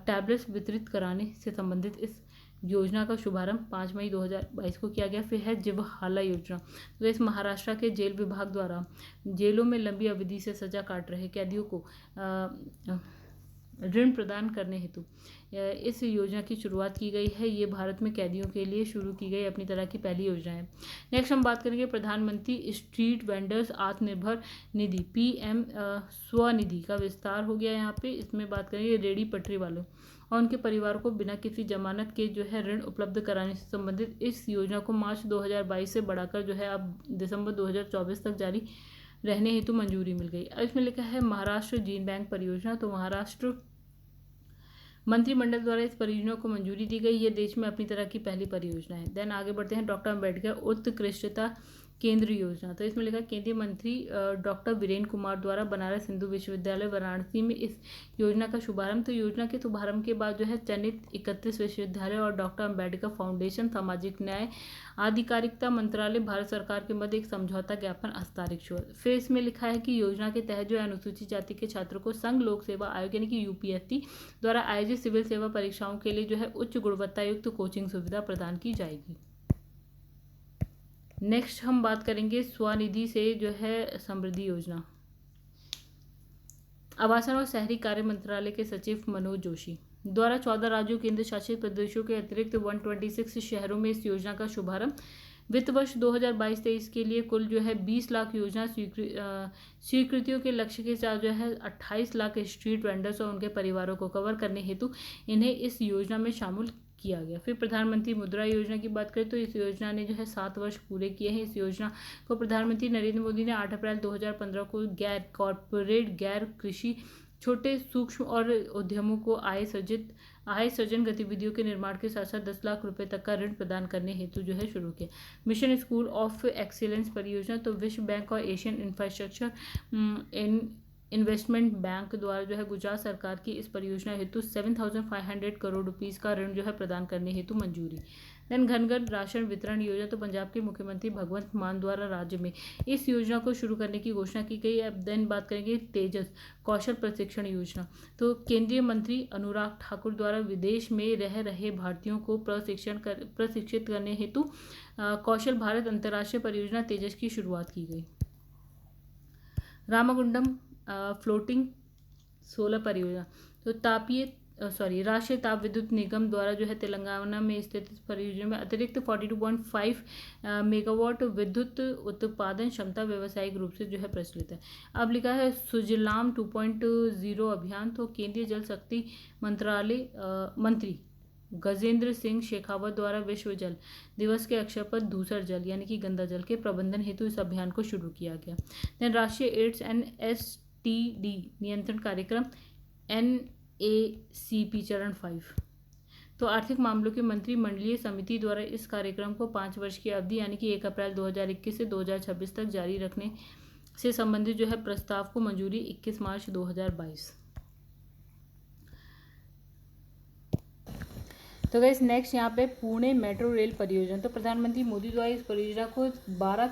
टैबलेट्स वितरित कराने से संबंधित इस योजना का शुभारंभ 5 मई 2022 को किया गया। फिर है जिबहाला योजना, तो इस महाराष्ट्र के जेल विभाग द्वारा जेलों में लंबी अवधि से सजा काट रहे कैदियों को ऋण प्रदान करने हेतु इस योजना की शुरुआत की गई है। ये भारत में कैदियों के लिए शुरू की गई अपनी तरह की पहली योजना है। नेक्स्ट हम बात करेंगे प्रधानमंत्री street vendors Atmanirbhar Nidhi PM Svanidhi का विस्तार हो गया यहाँ पे। इसमें बात करेंगे रेडी पटरी वालों और उनके परिवार को बिना किसी जमानत के जो है ऋण उपलब्ध कराने से संबंधित इस योजना को मार्च 2022 से बढ़ाकर जो है अब दिसंबर 2024 तक जारी रहने हेतु मंजूरी मिल गई। अब इसमें लिखा है महाराष्ट्र जीन बैंक परियोजना, तो महाराष्ट्र मंत्रिमंडल द्वारा इस परियोजना को मंजूरी दी गई। ये देश में अपनी तरह की पहली परियोजना है। देन आगे बढ़ते हैं डॉक्टर अम्बेडकर उत्कृष्टता केंद्रीय योजना, तो इसमें लिखा केंद्रीय मंत्री डॉक्टर वीरेंद्र कुमार द्वारा बनारस हिंदू विश्वविद्यालय वाराणसी में इस योजना का शुभारंभ। तो योजना के शुभारंभ के बाद जो है चयनित 31 विश्वविद्यालय और डॉक्टर अम्बेडकर फाउंडेशन, सामाजिक न्याय आधिकारिकता मंत्रालय, भारत सरकार के मध्य एक समझौता ज्ञापन हस्ताक्षरित हुआ। फिर इसमें लिखा है कि योजना के तहत जो है अनुसूचित जाति के छात्रों को संघ लोक सेवा आयोग यानी कि यूपीएससी द्वारा आयोजित सिविल सेवा परीक्षाओं के लिए जो है उच्च गुणवत्ता युक्त कोचिंग सुविधा प्रदान की जाएगी। नेक्स्ट हम बात करेंगे स्वनिधि से जो है समृद्धि योजना। आवासन और शहरी कार्य मंत्रालय के सचिव मनोज जोशी द्वारा 14 राज्यों केंद्र शासित प्रदेशों के अतिरिक्त 126 शहरों में इस योजना का शुभारंभ। वित्त वर्ष 2022-23 के लिए कुल जो है 20 लाख योजना स्वीकृतियों के लक्ष्य के साथ जो है 28 लाख स्ट्रीट वेंडर्स और उनके परिवारों को कवर करने हेतु इन्हें इस योजना में शामिल किया गया। फिर प्रधानमंत्री मुद्रा योजना की बात करें तो इस योजना ने जो है 7 वर्ष पूरे किए हैं। इस योजना को प्रधानमंत्री नरेंद्र मोदी ने 8 अप्रैल 2015 को गैर कॉरपोरेट गैर कृषि छोटे सूक्ष्म और उद्यमों को आय सृजन गतिविधियों के निर्माण के साथ साथ 10 लाख रुपए तक का ऋण प्रदान करने हेतु जो है शुरू किया। मिशन स्कूल ऑफ एक्सीलेंस परियोजना, तो विश्व बैंक और एशियन इंफ्रास्ट्रक्चर इन्वेस्टमेंट बैंक द्वारा जो है गुजरात सरकार की इस परियोजना हेतु 7,500 करोड़ रुपीस का ऋण जो है प्रदान करने हेतु मंजूरी। देन घनघन राशन वितरण योजना, तो पंजाब के मुख्यमंत्री भगवंत मान द्वारा राज्य में इस योजना को शुरू करने की घोषणा की गई। अब देन बात करेंगे तेजस कौशल प्रशिक्षण योजना, तो केंद्रीय मंत्री अनुराग ठाकुर द्वारा विदेश में रह रहे भारतीयों को प्रशिक्षित करने हेतु कौशल भारत अंतर्राष्ट्रीय परियोजना तेजस की शुरुआत की गई। रामागुंडम फ्लोटिंग सोलर परियोजना, तो राष्ट्रीय ताप विद्युत निगम द्वारा जो है तेलंगाना में स्थित इस परियोजना में अतिरिक्त 42.5 मेगावाट विद्युत उत्पादन क्षमता व्यावसायिक रूप से जो है प्रचलित है। अब लिखा है सुजलाम 2.0 अभियान, तो केंद्रीय जल शक्ति मंत्रालय मंत्री गजेंद्र सिंह शेखावत द्वारा विश्व जल दिवस के अवसर पर धूसर जल यानी कि गंदा जल के प्रबंधन हेतु इस अभियान को शुरू किया गया। देन राष्ट्रीय एड्स एंड एसटीडी नियंत्रण कार्यक्रम NACP चरण 5, तो आर्थिक मामलों के मंत्रिमंडलीय समिति द्वारा इस कार्यक्रम को 5 वर्ष की अवधि यानी कि 1 अप्रैल 2021 से 2026 तक जारी रखने से संबंधित जो है प्रस्ताव को मंजूरी 21 मार्च 2022। तो गाइस नेक्स्ट यहाँ पे पुणे मेट्रो रेल परियोजना, तो प्रधानमंत्री मोदी द्वारा इस परियोजना को 12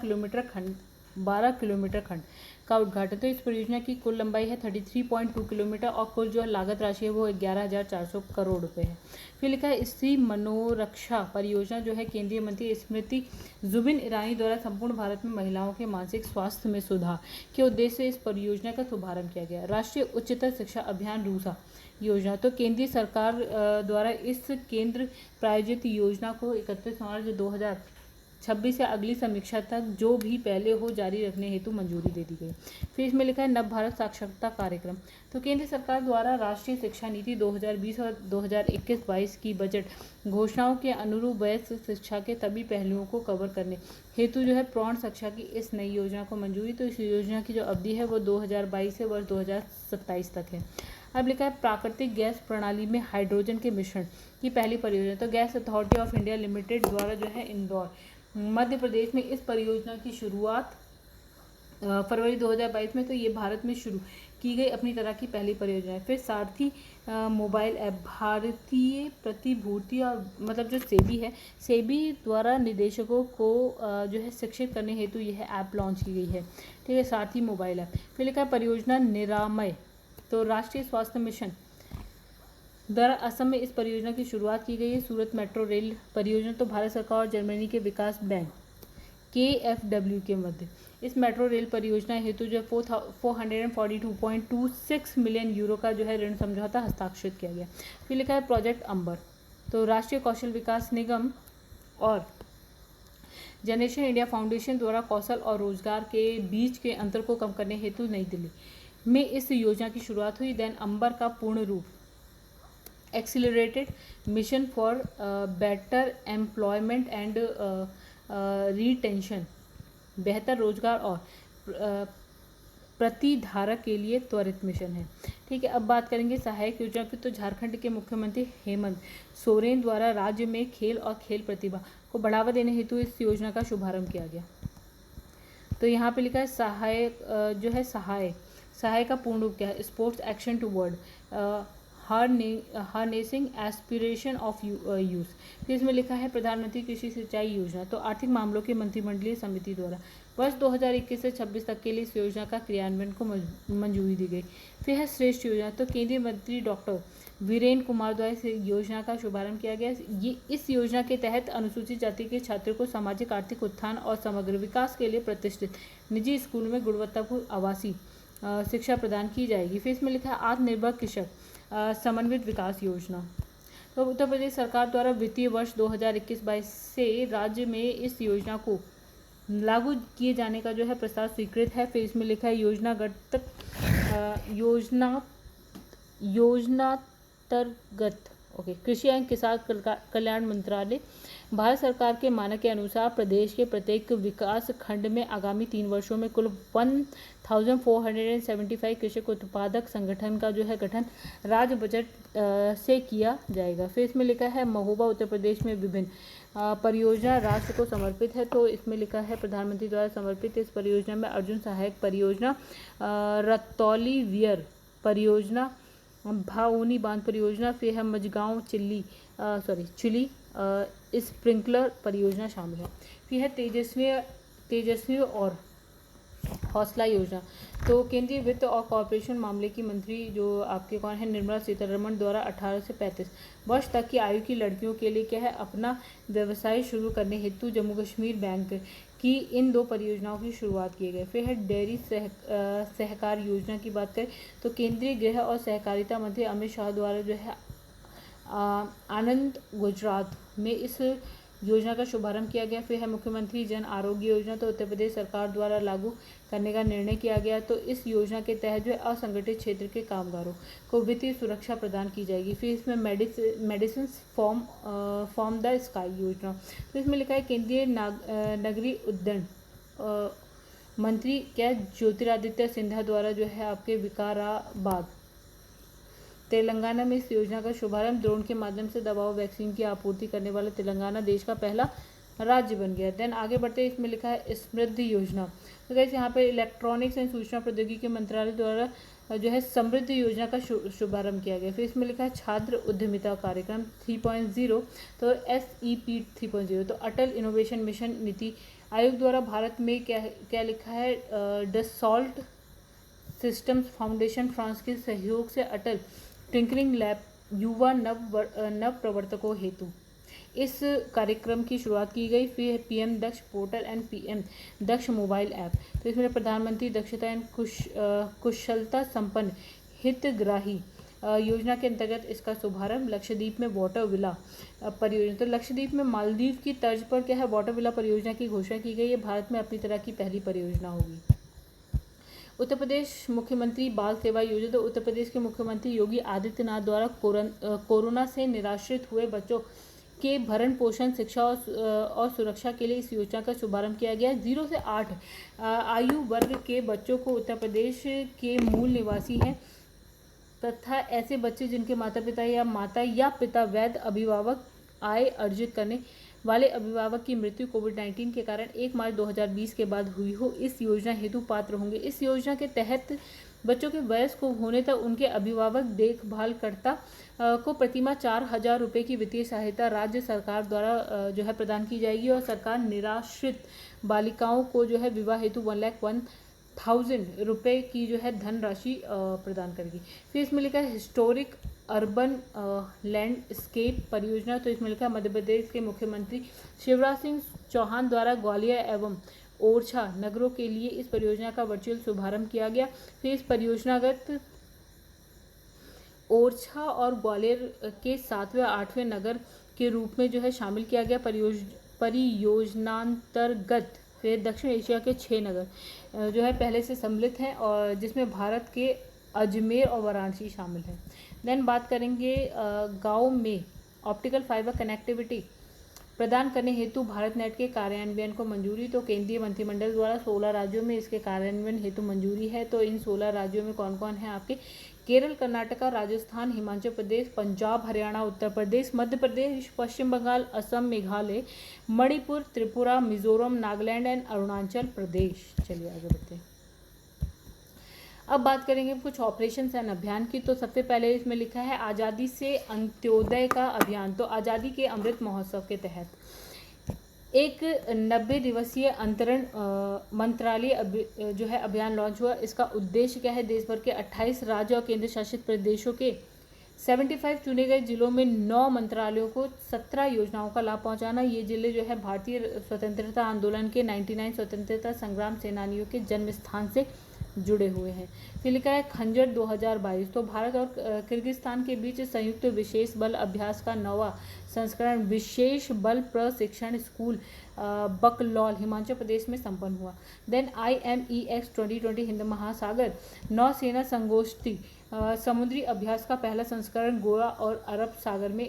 किलोमीटर खंड का उद्घाटन। तो इस परियोजना की कुल लंबाई है 33.2 किलोमीटर और कुल जो लागत राशि है वो 11,400 करोड़ रुपए है। फिर लिखा है स्त्री मनोरक्षा परियोजना, जो है केंद्रीय मंत्री स्मृति जुबिन ईरानी द्वारा संपूर्ण भारत में महिलाओं के मानसिक स्वास्थ्य में सुधार के उद्देश्य से इस परियोजना का शुभारंभ किया गया। राष्ट्रीय उच्चतर शिक्षा अभियान रूसा योजना, तो केंद्रीय सरकार द्वारा इस केंद्र प्रायोजित योजना को 31 मार्च 2026 से अगली समीक्षा तक जो भी पहले हो जारी रखने हेतु मंजूरी दे दी गई। फिर इसमें लिखा है नव भारत साक्षरता कार्यक्रम, तो केंद्र सरकार द्वारा राष्ट्रीय शिक्षा नीति 2020 और 2021-22 की बजट घोषणाओं के अनुरूप वयस्क शिक्षा के सभी पहलुओं को कवर करने हेतु जो है प्रौढ़ शिक्षा की इस नई योजना को मंजूरी। तो इस योजना की जो अवधि है वो 2022 से वर्ष 2027 तक है। अब लिखा है प्राकृतिक गैस प्रणाली में हाइड्रोजन के मिश्रण की पहली परियोजना, तो gas authority of India limited द्वारा जो है इंदौर मध्य प्रदेश में इस परियोजना की शुरुआत फरवरी 2022 में, तो ये भारत में शुरू की गई अपनी तरह की पहली परियोजना है। फिर सारथी मोबाइल ऐप भारतीय प्रतिभूति और मतलब जो सेबी है, सेबी द्वारा निदेशकों को जो है शिक्षित करने हेतु यह ऐप लॉन्च की गई है। ठीक है, सारथी मोबाइल ऐप। फिर लिखा है परियोजना निरामय, तो राष्ट्रीय स्वास्थ्य मिशन द्वारा असम में इस परियोजना की शुरुआत की गई है। सूरत मेट्रो रेल परियोजना, तो भारत सरकार और जर्मनी के विकास बैंक KfW के मध्य इस मेट्रो रेल परियोजना हेतु जो 442.26 मिलियन यूरो का जो है ऋण समझौता हस्ताक्षरित किया गया। फिर लिखा है प्रोजेक्ट अंबर, तो राष्ट्रीय कौशल विकास निगम और जनरेशन इंडिया फाउंडेशन द्वारा कौशल और रोजगार के बीच के अंतर को कम करने हेतु नई दिल्ली में इस योजना की शुरुआत हुई। देन अंबर का पूर्ण रूप accelerated mission for better employment and retention, बेहतर रोजगार और प्रतिधारक के लिए त्वरित मिशन है। ठीक है, अब बात करेंगे सहायक योजना की, तो झारखंड के मुख्यमंत्री हेमंत सोरेन द्वारा राज्य में खेल और खेल प्रतिभा को बढ़ावा देने हेतु इस योजना का शुभारंभ किया गया। तो यहाँ पे लिखा है सहायक, जो है सहाय का पूर्ण रूप क्या है? Sports action toward harnessing aspiration of youth. फिर इसमें लिखा है प्रधानमंत्री कृषि सिंचाई योजना, तो आर्थिक मामलों की मंत्रिमंडलीय समिति द्वारा वर्ष 2021 से 26 तक के लिए इस योजना का क्रियान्वयन को मंजूरी दी गई। फिर है श्रेष्ठ योजना, तो केंद्रीय मंत्री डॉक्टर वीरेंद्र कुमार द्वारा इस योजना का शुभारंभ किया गया। ये इस योजना के तहत अनुसूचित जाति के छात्रों को सामाजिक आर्थिक उत्थान और समग्र विकास के लिए प्रतिष्ठित निजी स्कूलों में गुणवत्तापूर्ण आवासीय शिक्षा प्रदान की जाएगी। फिर इसमें लिखा है आत्मनिर्भर कृषक समन्वित विकास योजना। तो उत्तर प्रदेश सरकार द्वारा वित्तीय वर्ष 2021-22 से राज्य में इस योजना को लागू किए जाने का जो है प्रस्ताव स्वीकृत है। फिर इसमें लिखा है योजनांतर्गत कृषि एवं किसान कल्याण मंत्रालय भारत सरकार के मानक के अनुसार प्रदेश के प्रत्येक विकास खंड में आगामी 3 वर्षों में कुल 1475 कृषक उत्पादक संगठन का जो है गठन राज्य बजट से किया जाएगा। फिर इसमें लिखा है महोबा उत्तर प्रदेश में विभिन्न परियोजना राष्ट्र को समर्पित है। तो इसमें लिखा है प्रधानमंत्री द्वारा समर्पित इस परियोजना में अर्जुन सहायक परियोजना, रतौली वियर परियोजना, भाऊनी बांध परियोजना, फिर है मझगांव चिली स्प्रिंकलर परियोजना शामिल है। फिर है तेजस्वी और हौसला योजना, तो केंद्रीय वित्त और कॉर्पोरेशन मामले की मंत्री जो आपके कौन है निर्मला सीतारमण द्वारा 18 से 35 वर्ष तक की आयु की लड़कियों के लिए क्या है अपना व्यवसाय शुरू करने हेतु जम्मू कश्मीर बैंक की इन 2 परियोजनाओं की शुरुआत की गई। फिर है डेयरी सहकार योजना की बात करें तो केंद्रीय गृह और सहकारिता मंत्री अमित शाह द्वारा जो है आनंद गुजरात में इस योजना का शुभारंभ किया गया। फिर है मुख्यमंत्री जन आरोग्य योजना, तो उत्तर प्रदेश सरकार द्वारा लागू करने का निर्णय किया गया। तो इस योजना के तहत जो है असंगठित क्षेत्र के कामगारों को वित्तीय सुरक्षा प्रदान की जाएगी। फिर इसमें मेडिसिन फॉर्म द स्काई योजना, तो इसमें लिखा है केंद्रीय नगरीय उड्डयन मंत्री क्या ज्योतिरादित्य सिंधिया द्वारा जो है आपके विकाराबाद तेलंगाना में इस योजना का शुभारंभ ड्रोन के माध्यम से दवा और वैक्सीन की आपूर्ति करने वाला तेलंगाना देश का पहला राज्य बन गया। देन आगे बढ़ते इसमें लिखा है समृद्धि योजना, तो गाइस यहाँ पे इलेक्ट्रॉनिक्स एंड सूचना प्रौद्योगिकी मंत्रालय द्वारा जो है समृद्धि योजना का शुभारंभ किया गया। फिर इसमें लिखा है छात्र उद्यमिता कार्यक्रम 3.0, तो SEP 3.0, तो अटल इनोवेशन मिशन नीति आयोग द्वारा भारत में क्या लिखा है डसॉल्ट सिस्टम्स फाउंडेशन फ्रांस के सहयोग से अटल टिंकरिंग लैब युवा नव प्रवर्तकों हेतु इस कार्यक्रम की शुरुआत की गई। फिर PM Daksh portal and PM Daksh mobile app, तो इसमें प्रधानमंत्री दक्षता एवं कुशलता संपन्न हितग्राही योजना के अंतर्गत इसका शुभारंभ लक्षद्वीप में वाटर विला परियोजना, तो लक्षद्वीप में मालदीव की तर्ज पर क्या है वाटर विला परियोजना की घोषणा की गई है। भारत में अपनी तरह की पहली परियोजना होगी। उत्तर प्रदेश मुख्यमंत्री बाल सेवा योजना, तो उत्तर प्रदेश के मुख्यमंत्री योगी आदित्यनाथ द्वारा कोरोना से निराश्रित हुए बच्चों के भरण पोषण शिक्षा और सुरक्षा के लिए इस योजना का शुभारंभ किया गया। 0 से 8 आयु वर्ग के बच्चों को उत्तर प्रदेश के मूल निवासी हैं तथा ऐसे बच्चे जिनके माता पिता वैध अभिभावक आय अर्जित करने वाले अभिभावक की मृत्यु कोविड-19 के कारण 1 मार्च 2020 के बाद हुई हो इस योजना हेतु पात्र होंगे। इस योजना के तहत बच्चों के वयस्क होने तक उनके अभिभावक देखभालकर्ता को प्रतिमाह 4,000 रुपये की वित्तीय सहायता राज्य सरकार द्वारा जो है प्रदान की जाएगी और सरकार निराश्रित बालिकाओं को जो है विवाह हेतु 1,01,000 रुपये की जो है धनराशि प्रदान करेगी। फिर इसमें लिखा है हिस्टोरिक अर्बन लैंडस्केप परियोजना, तो इसमें लिखा है मध्य प्रदेश के मुख्यमंत्री शिवराज सिंह चौहान द्वारा ग्वालियर एवं ओरछा नगरों के लिए इस परियोजना का वर्चुअल शुभारंभ किया गया। फिर इस परियोजनागत ओरछा और ग्वालियर के 7वें 8वें नगर के रूप में जो है शामिल किया गया। परियोजनांतर्गत फिर दक्षिण एशिया के 6 नगर जो है पहले से सम्मिलित हैं और जिसमें भारत के अजमेर और वाराणसी शामिल है। देन बात करेंगे गाँव में ऑप्टिकल फाइबर कनेक्टिविटी प्रदान करने हेतु भारत नेट के कार्यान्वयन को मंजूरी, तो केंद्रीय मंत्रिमंडल द्वारा 16 राज्यों में इसके कार्यान्वयन हेतु मंजूरी है। तो इन 16 राज्यों में कौन कौन है आपके केरल, कर्नाटका, राजस्थान, हिमाचल प्रदेश, पंजाब, हरियाणा, उत्तर प्रदेश, मध्य प्रदेश, पश्चिम बंगाल, असम, मेघालय, मणिपुर, त्रिपुरा, मिजोरम, नागालैंड एंड अरुणाचल प्रदेश। चलिए आगे बढ़ते हैं। अब बात करेंगे कुछ ऑपरेशन एंड अभियान की। तो सबसे पहले इसमें लिखा है आज़ादी से अंत्योदय का अभियान। तो आज़ादी के अमृत महोत्सव के तहत एक 90 दिवसीय अंतरण मंत्रालय जो है अभियान लॉन्च हुआ। इसका उद्देश्य क्या है? देश भर के 28 राज्य और केंद्र शासित प्रदेशों के 75 चुने गए जिलों में 9 मंत्रालयों को 17 योजनाओं का लाभ पहुंचाना। ये जिले जो है भारतीय स्वतंत्रता आंदोलन के 99 स्वतंत्रता संग्राम सेनानियों के जन्म स्थान से जुड़े हुए हैं। फिर लिखा है खंजर 2022। तो भारत और किर्गिस्तान के बीच संयुक्त विशेष बल अभ्यास का 9वां संस्करण विशेष बल प्रशिक्षण स्कूल बकलौल हिमाचल प्रदेश में संपन्न हुआ। देन IMEX 2020 हिंद महासागर नौसेना संगोष्ठी समुद्री अभ्यास का पहला संस्करण गोवा और अरब सागर में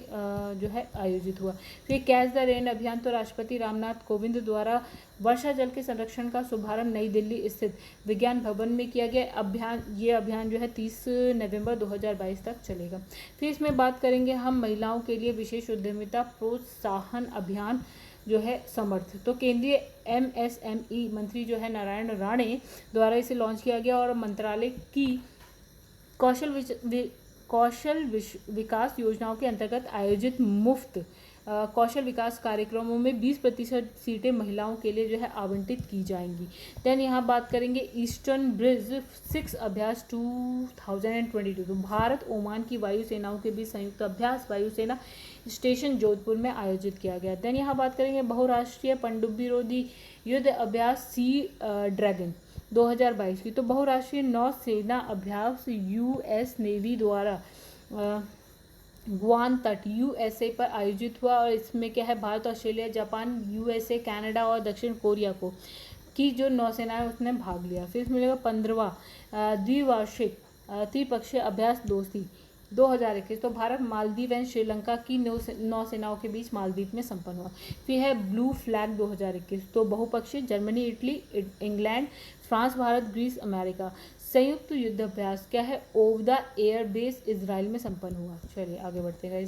जो है आयोजित हुआ। फिर कैच द रेन अभियान। तो राष्ट्रपति रामनाथ कोविंद द्वारा वर्षा जल के संरक्षण का शुभारंभ नई दिल्ली स्थित विज्ञान भवन में किया गया। ये अभियान जो है 30 नवंबर 2022 तक चलेगा। फिर इसमें बात करेंगे हम महिलाओं के लिए विशेष उद्यमिता प्रोत्साहन अभियान जो है समर्थ। तो केंद्रीय MSME मंत्री जो है नारायण राणे द्वारा इसे लॉन्च किया गया और मंत्रालय की कौशल विकास योजनाओं के अंतर्गत आयोजित मुफ्त कौशल विकास कार्यक्रमों में 20% सीटें महिलाओं के लिए जो है आवंटित की जाएंगी। देन यहाँ बात करेंगे ईस्टर्न ब्रिज 6 अभ्यास 2022। तो भारत ओमान की वायुसेनाओं के बीच संयुक्त अभ्यास वायुसेना स्टेशन जोधपुर में आयोजित किया गया। देन यहाँ बात करेंगे बहुराष्ट्रीय पनडुब्बी रोधी युद्ध अभ्यास सी ड्रैगन 2022 की। तो बहुराष्ट्रीय नौसेना अभ्यास US नेवी द्वारा गुआम तट USA पर आयोजित हुआ और इसमें क्या है Bharat, Australia, Japan, USA, Canada और दक्षिण कोरिया को की जो नौसेना है उसने भाग लिया। फिर इसमें मिलेगा 15वां द्विवार्षिक त्रिपक्षीय अभ्यास दोस्ती 2021। तो भारत, मालदीव एंड श्रीलंका की नौसेनाओं के बीच मालदीव में संपन्न हुआ। फिर है ब्लू फ्लैग 2021। तो बहुपक्षीय Germany, Italy, England, France, Bharat, Greece, America संयुक्त युद्धाभ्यास क्या है ओव द एयर बेस इजराइल में संपन्न हुआ। चलिए आगे बढ़ते हैं।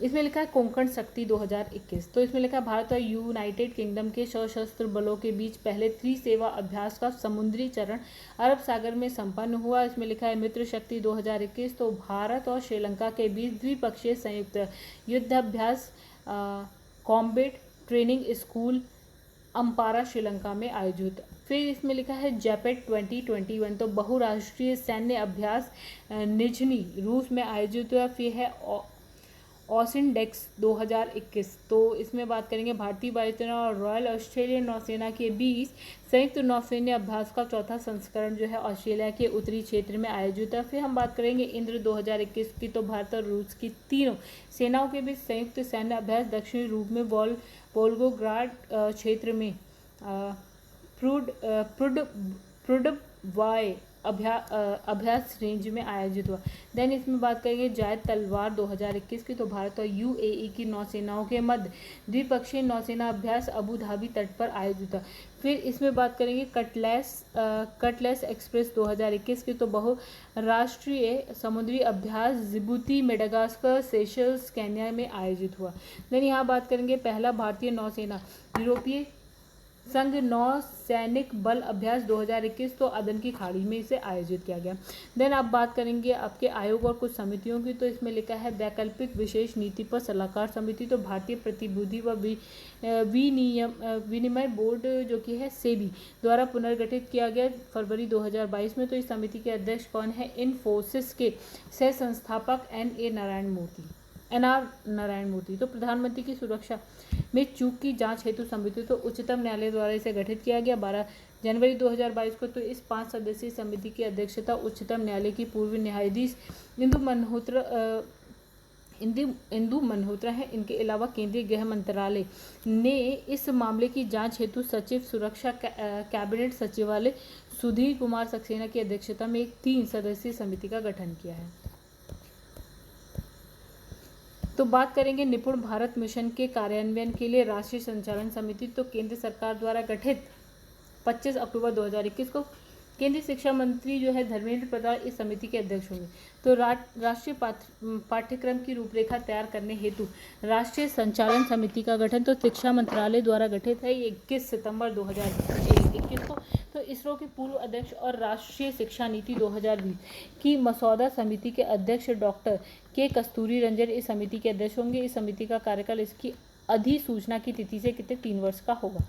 इसमें लिखा है कोंकण शक्ति 2021। तो इसमें लिखा है भारत और यूनाइटेड किंगडम के सशस्त्र बलों के बीच पहले त्रिसेवा अभ्यास का समुद्री चरण अरब सागर में संपन्न हुआ। इसमें लिखा है मित्र शक्ति 2021। तो भारत और श्रीलंका के बीच द्विपक्षीय संयुक्त युद्धाभ्यास combat training school Ampara Sri Lanka में आयोजित। फिर इसमें लिखा है जैपेट 2021। तो बहुराष्ट्रीय सैन्य अभ्यास निझनी रूस में आयोजित हुआ। फिर है ऑसिनडेक्स 2021। तो इसमें बात करेंगे भारतीय वायुसेना और रॉयल ऑस्ट्रेलियन नौसेना के बीच संयुक्त नौसैन्य अभ्यास का चौथा संस्करण जो है ऑस्ट्रेलिया के उत्तरी क्षेत्र में आयोजित है। फिर हम बात करेंगे इंद्र 2021 की। तो भारत और रूस की तीनों सेनाओं के बीच संयुक्त सैन्य अभ्यास दक्षिणी रूप में वोल्गोग्राड क्षेत्र में प्रुडवाय अभ्यास रेंज में आयोजित हुआ। देन इसमें बात करेंगे जायद तलवार 2021 की। तो भारत और UAE की नौसेनाओं के मध्य द्विपक्षीय नौसेना अभ्यास अबू धाबी तट पर आयोजित हुआ। फिर इसमें बात करेंगे कटलेस एक्सप्रेस 2021 की। तो बहुराष्ट्रीय समुद्री अभ्यास जिबूती, मेडागास्कर, सेशल्स, केन्या में आयोजित हुआ। देन यहाँ बात करेंगे पहला भारतीय नौसेना यूरोपीय संघ नौसैनिक बल अभ्यास 2021। तो अदन की खाड़ी में इसे आयोजित किया गया। देन आप बात करेंगे आपके आयोग और कुछ समितियों की। तो इसमें लिखा है वैकल्पिक विशेष नीति पर सलाहकार समिति। तो भारतीय प्रतिभूति व विनिमय बोर्ड जो कि है सेबी द्वारा पुनर्गठित किया गया फरवरी 2022 में। तो इस समिति के अध्यक्ष कौन है? इन्फोसिस के सह संस्थापक NR नारायण मूर्ति। तो प्रधानमंत्री की सुरक्षा में चूक की जांच हेतु समिति। तो उच्चतम न्यायालय द्वारा इसे गठित किया गया 12 जनवरी 2022 को। तो इस 5 सदस्यीय समिति की अध्यक्षता उच्चतम न्यायालय की पूर्व न्यायाधीश इंदु मल्होत्रा है। इनके अलावा केंद्रीय गृह मंत्रालय ने इस मामले की जांच हेतु सचिव सुरक्षा कैबिनेट सचिवालय सुधीर कुमार सक्सेना की अध्यक्षता में एक 3 सदस्यीय समिति का गठन किया है। तो बात करेंगे निपुण भारत मिशन के कार्यान्वयन के लिए राष्ट्रीय संचालन समिति। तो केंद्र सरकार द्वारा गठित 25 अक्टूबर 2021 को केंद्रीय शिक्षा मंत्री जो है धर्मेंद्र प्रधान इस समिति के अध्यक्ष होंगे। तो राष्ट्रीय पाठ्यक्रम की रूपरेखा तैयार करने हेतु राष्ट्रीय संचालन समिति का गठन तो शिक्षा मंत्रालय द्वारा गठित है 21 सितंबर 2021 को। तो इसरो के पूर्व अध्यक्ष और राष्ट्रीय शिक्षा नीति 2020 की मसौदा समिति के अध्यक्ष डॉक्टर के कस्तूरी रंजन इस समिति के अध्यक्ष होंगे। इस समिति का कार्यकाल इसकी अधिसूचना की तिथि से कितने 3 वर्ष का होगा,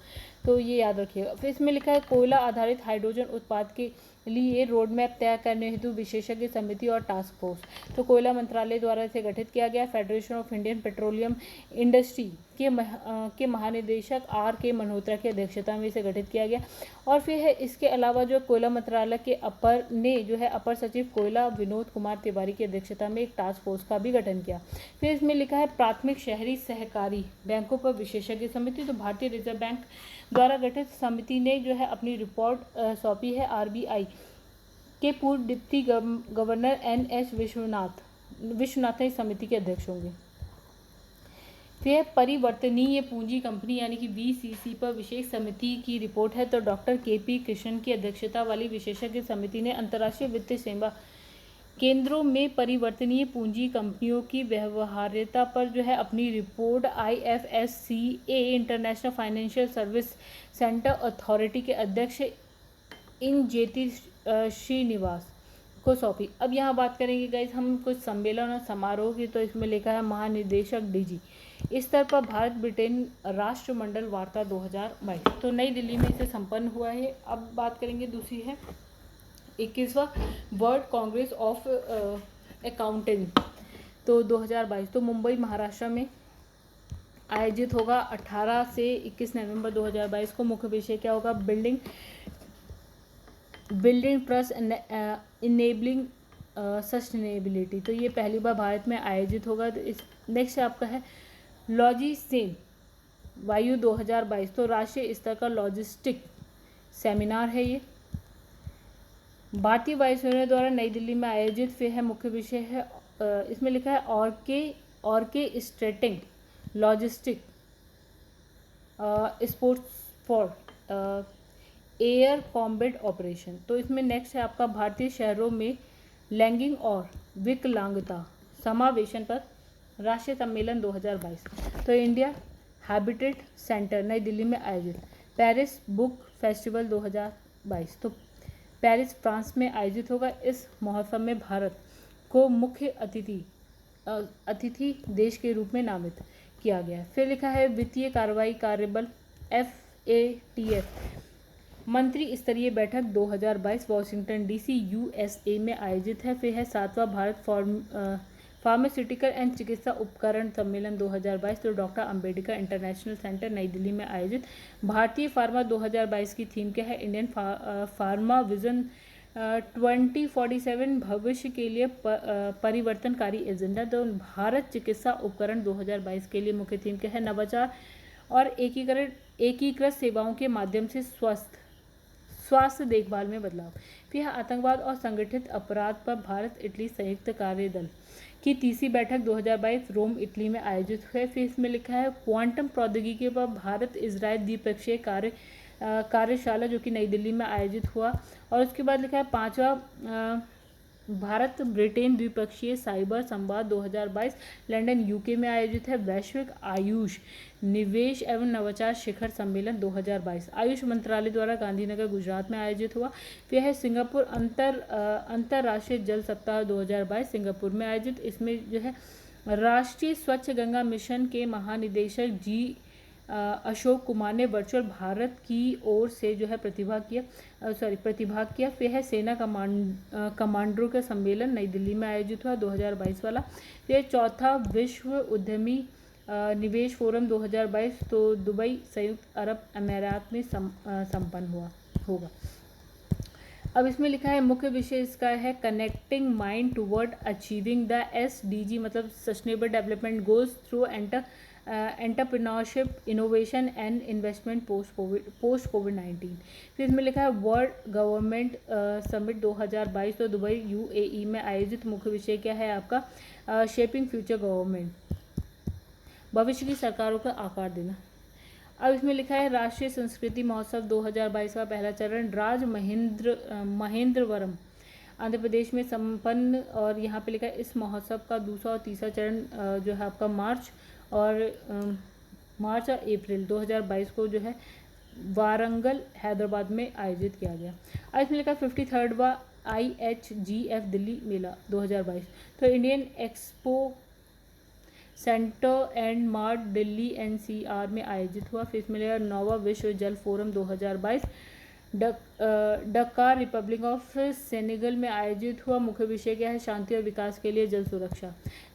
तो ये याद रखिएगा। फिर इसमें लिखा है कोयला आधारित हाइड्रोजन उत्पाद के लिए रोड मैप तैयार करने हेतु विशेषज्ञ समिति और टास्क फोर्स, तो कोयला मंत्रालय द्वारा इसे गठित किया गया। Federation of Indian petroleum industry के महानिदेशक R.K. मल्होत्रा की अध्यक्षता में इसे गठित किया गया। और फिर है इसके अलावा जो कोयला मंत्रालय के अपर सचिव कोयला विनोद कुमार तिवारी की अध्यक्षता में एक टास्क फोर्स का भी गठन किया। फिर इसमें लिखा है प्राथमिक शहरी सहकारी बैंकों पर विशेषज्ञ समिति, तो भारतीय रिजर्व बैंक द्वारा गठित समिति ने जो है अपनी रिपोर्ट सौंपी है। RBI के पूर्व डिप्टी गवर्नर NS विश्वनाथन इस समिति के अध्यक्ष होंगे। फिर परिवर्तनीय पूंजी कंपनी यानी कि VCC पर विशेष समिति की रिपोर्ट है, तो डॉक्टर KP कृष्णन की अध्यक्षता वाली विशेषज्ञ समिति ने अंतर्राष्ट्रीय वित्तीय सेवा केंद्रों में परिवर्तनीय पूंजी कंपनियों की व्यवहार्यता पर जो है अपनी report IFSCA international financial service centre authority के अध्यक्ष इंजेति श्रीनिवास को सौंपी। अब यहाँ बात करेंगे गाइस हम कुछ सम्मेलन और समारोह की, तो इसमें लिखा है महानिदेशक DG स्तर पर भारत ब्रिटेन राष्ट्रमंडल वार्ता 2022, तो नई दिल्ली में इसे संपन्न हुआ है। अब बात करेंगे दूसरी है 21वां वर्ल्ड कांग्रेस ऑफ अकाउंटेंट तो 2022, तो मुंबई महाराष्ट्र में आयोजित होगा 18 से 21 नवंबर 2022 को। मुख्य विषय क्या होगा, बिल्डिंग ट्रस्ट इनेबलिंग सस्टेनेबिलिटी, तो ये पहली बार भारत में आयोजित होगा। तो इस नेक्स्ट आपका है लॉजिसेम वायु 2022, तो राष्ट्रीय स्तर का लॉजिस्टिक सेमिनार है ये भारतीय वायुसेना द्वारा नई दिल्ली में आयोजित। फिर है मुख्य विषय है इसमें लिखा है orchestrating logistic sports for air combat operation, तो इसमें नेक्स्ट है आपका भारतीय शहरों में लैंगिंग और विकलांगता समावेशन पर राष्ट्रीय सम्मेलन 2022, तो इंडिया हैबिटेट सेंटर नई दिल्ली में आयोजित। पेरिस बुक फेस्टिवल 2022, तो पेरिस फ्रांस में आयोजित होगा। इस महोत्सव में भारत को मुख्य अतिथि देश के रूप में नामित किया गया है। फिर लिखा है वित्तीय कार्रवाई कार्यबल FATF मंत्री स्तरीय बैठक 2022 वॉशिंगटन DC USA में आयोजित है। फिर है 7वां भारत फार्मास्यूटिकल एंड चिकित्सा उपकरण सम्मेलन 2022, तो डॉक्टर अंबेडकर इंटरनेशनल सेंटर नई दिल्ली में आयोजित। भारतीय फार्मा 2022 की थीम क्या है, इंडियन फार्मा विजन 2047 भविष्य के लिए परिवर्तनकारी एजेंडा, तो भारत चिकित्सा उपकरण 2022 के लिए मुख्य थीम क्या है, नवाचार और एकीकृत सेवाओं के माध्यम से स्वास्थ्य देखभाल में बदलाव। फिर आतंकवाद और संगठित अपराध पर भारत इटली संयुक्त कार्यदल की तीसरी बैठक 2022 रोम इटली में आयोजित हुए। फिर इसमें लिखा है क्वांटम प्रौद्योगिकी पर भारत इजरायल द्विपक्षीय कार्यशाला जो कि नई दिल्ली में आयोजित हुआ। और उसके बाद लिखा है 5वां भारत ब्रिटेन द्विपक्षीय साइबर संवाद 2022 लंदन UK में आयोजित है। वैश्विक आयुष निवेश एवं नवाचार शिखर सम्मेलन 2022 आयुष मंत्रालय द्वारा गांधीनगर गुजरात में आयोजित हुआ। फिर है सिंगापुर अंतर्राष्ट्रीय जल सप्ताह 2022 सिंगापुर में आयोजित। इसमें जो है राष्ट्रीय स्वच्छ गंगा मिशन के महानिदेशक G अशोक कुमार ने वर्चुअल भारत की ओर से जो है प्रतिभाग किया। फिर है सेना कमांडरों का सम्मेलन नई दिल्ली में आयोजित हुआ 2022 वाला। फिर चौथा विश्व उद्यमी निवेश फोरम 2022 तो दुबई संयुक्त अरब अमीरात में संपन्न होगा। अब इसमें लिखा है मुख्य विषय इसका है connecting mind toward achieving the SDG मतलब sustainable development goals through entrepreneurship innovation and investment post कोविड-19। फिर इसमें लिखा है वर्ल्ड गवर्नमेंट समिट 2022 तो दुबई UAE में आयोजित। मुख्य विषय क्या है आपका शेपिंग फ्यूचर गवर्नमेंट भविष्य की सरकारों का आकार देना। अब इसमें लिखा है राष्ट्रीय संस्कृति महोत्सव 2022 का पहला चरण महेंद्रवरम आंध्र प्रदेश में संपन्न, और यहाँ पे लिखा है इस महोत्सव का दूसरा और तीसरा चरण जो है आपका मार्च और अप्रैल 2022 को जो है वारंगल हैदराबाद में आयोजित किया गया। अब इसमें लिखा 53वां IHGF दिल्ली मेला 2022, तो Indian expo centre and mart Delhi NCR में आयोजित हुआ। फिर इसमें लिखा 9वां विश्व जल फोरम 2022 डकार रिपब्लिक ऑफ सेनेगल में आयोजित हुआ। मुख्य विषय क्या है? शांति और विकास के लिए जल सुरक्षा।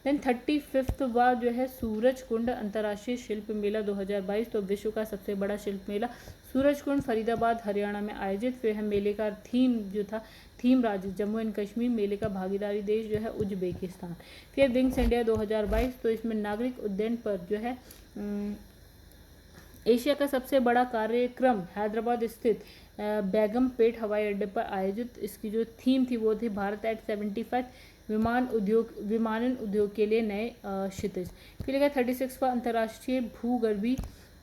देन 35वां जो है सूरज कुंड अंतर्राष्ट्रीय शिल्प मेला 2022, तो विश्व का सबसे बड़ा शिल्प मेला सूरज कुंड फरीदाबाद हरियाणा में आयोजित। फिर है मेले का थीम राज्य जम्मू एंड कश्मीर, मेले का भागीदारी देश जो है उज्बेकिस्तान। फिर विंग्स इंडिया 2022, तो इसमें नागरिक उड्डयन पर जो है एशिया का सबसे बड़ा कार्यक्रम हैदराबाद स्थित बेगमपेट हवाई अड्डे पर आयोजित। इसकी जो थीम थी वो थी भारत एट 75 विमानन उद्योग के लिए नए क्षितिज। फिर लिखा 36वां अंतर्राष्ट्रीय भूगर्भी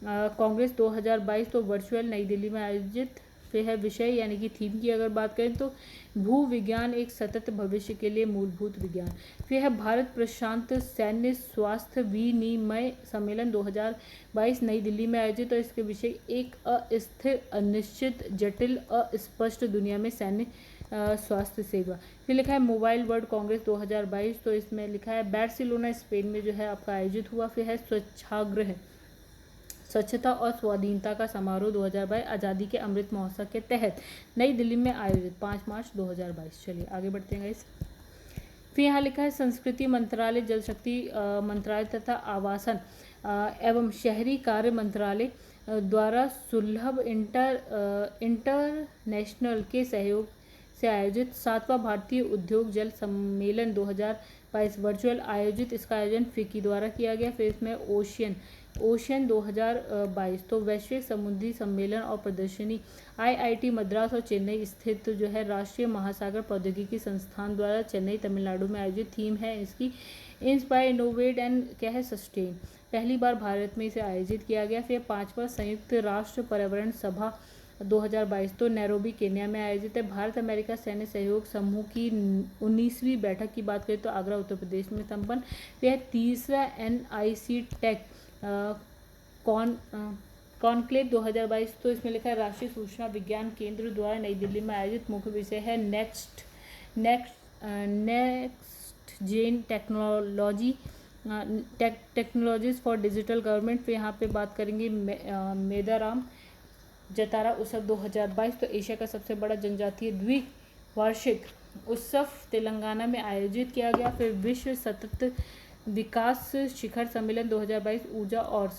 कांग्रेस 2022, तो वर्चुअल नई दिल्ली में आयोजित। फिर है विषय यानी कि थीम की अगर बात करें तो भू विज्ञान एक सतत भविष्य के लिए मूलभूत विज्ञान। फिर है भारत प्रशांत सैन्य स्वास्थ्य विनिमय सम्मेलन 2022 नई दिल्ली में आयोजित, और इसके विषय एक अस्थिर अनिश्चित जटिल अस्पष्ट दुनिया में सैन्य स्वास्थ्य सेवा। फिर लिखा है मोबाइल वर्ल्ड कांग्रेस 2022, तो इसमें लिखा है बार्सिलोना स्पेन में जो है आपका आयोजित हुआ। फिर है स्वच्छाग्रह स्वच्छता और स्वाधीनता का समारोह 2022 आज़ादी के अमृत महोत्सव के तहत नई दिल्ली में आयोजित 5 मार्च 2022। चलिए आगे बढ़ते हैं गाइस। फिर यहाँ लिखा है संस्कृति मंत्रालय, जल शक्ति मंत्रालय तथा आवासन एवं शहरी कार्य मंत्रालय द्वारा सुलभ इंटरनेशनल के सहयोग से आयोजित 7वां भारतीय उद्योग जल सम्मेलन 2022 वर्चुअल आयोजित। इसका आयोजन फिक्की द्वारा किया गया। फिर इसमें ओशियन 2022, तो वैश्विक समुद्री सम्मेलन और प्रदर्शनी IIT मद्रास और चेन्नई स्थित जो है राष्ट्रीय महासागर प्रौद्योगिकी संस्थान द्वारा चेन्नई तमिलनाडु में आयोजित। थीम है इसकी इंस्पायर इनोवेट एंड क्या है सस्टेन। पहली बार भारत में इसे आयोजित किया गया। फिर 5वां संयुक्त राष्ट्र पर्यावरण सभा 2022, तो नैरोबी केन्या में आयोजित है। भारत अमेरिका सैन्य सहयोग समूह की 19वीं बैठक की बात करें तो आगरा उत्तर प्रदेश में संपन्न। यह तीसरा NIC टेक कॉन्क्लेव 2022, तो इसमें लिखा है राष्ट्रीय सूचना विज्ञान केंद्र द्वारा नई दिल्ली में आयोजित। मुख्य विषय है next gen technologies for digital government. फिर यहाँ पे बात करेंगे मेदाराम जतारा उत्सव 2022, तो एशिया का सबसे बड़ा जनजातीय द्विवार्षिक उत्सव तेलंगाना में आयोजित किया गया। फिर विश्व सतत विकास शिखर सम्मेलन 2022 ऊर्जा और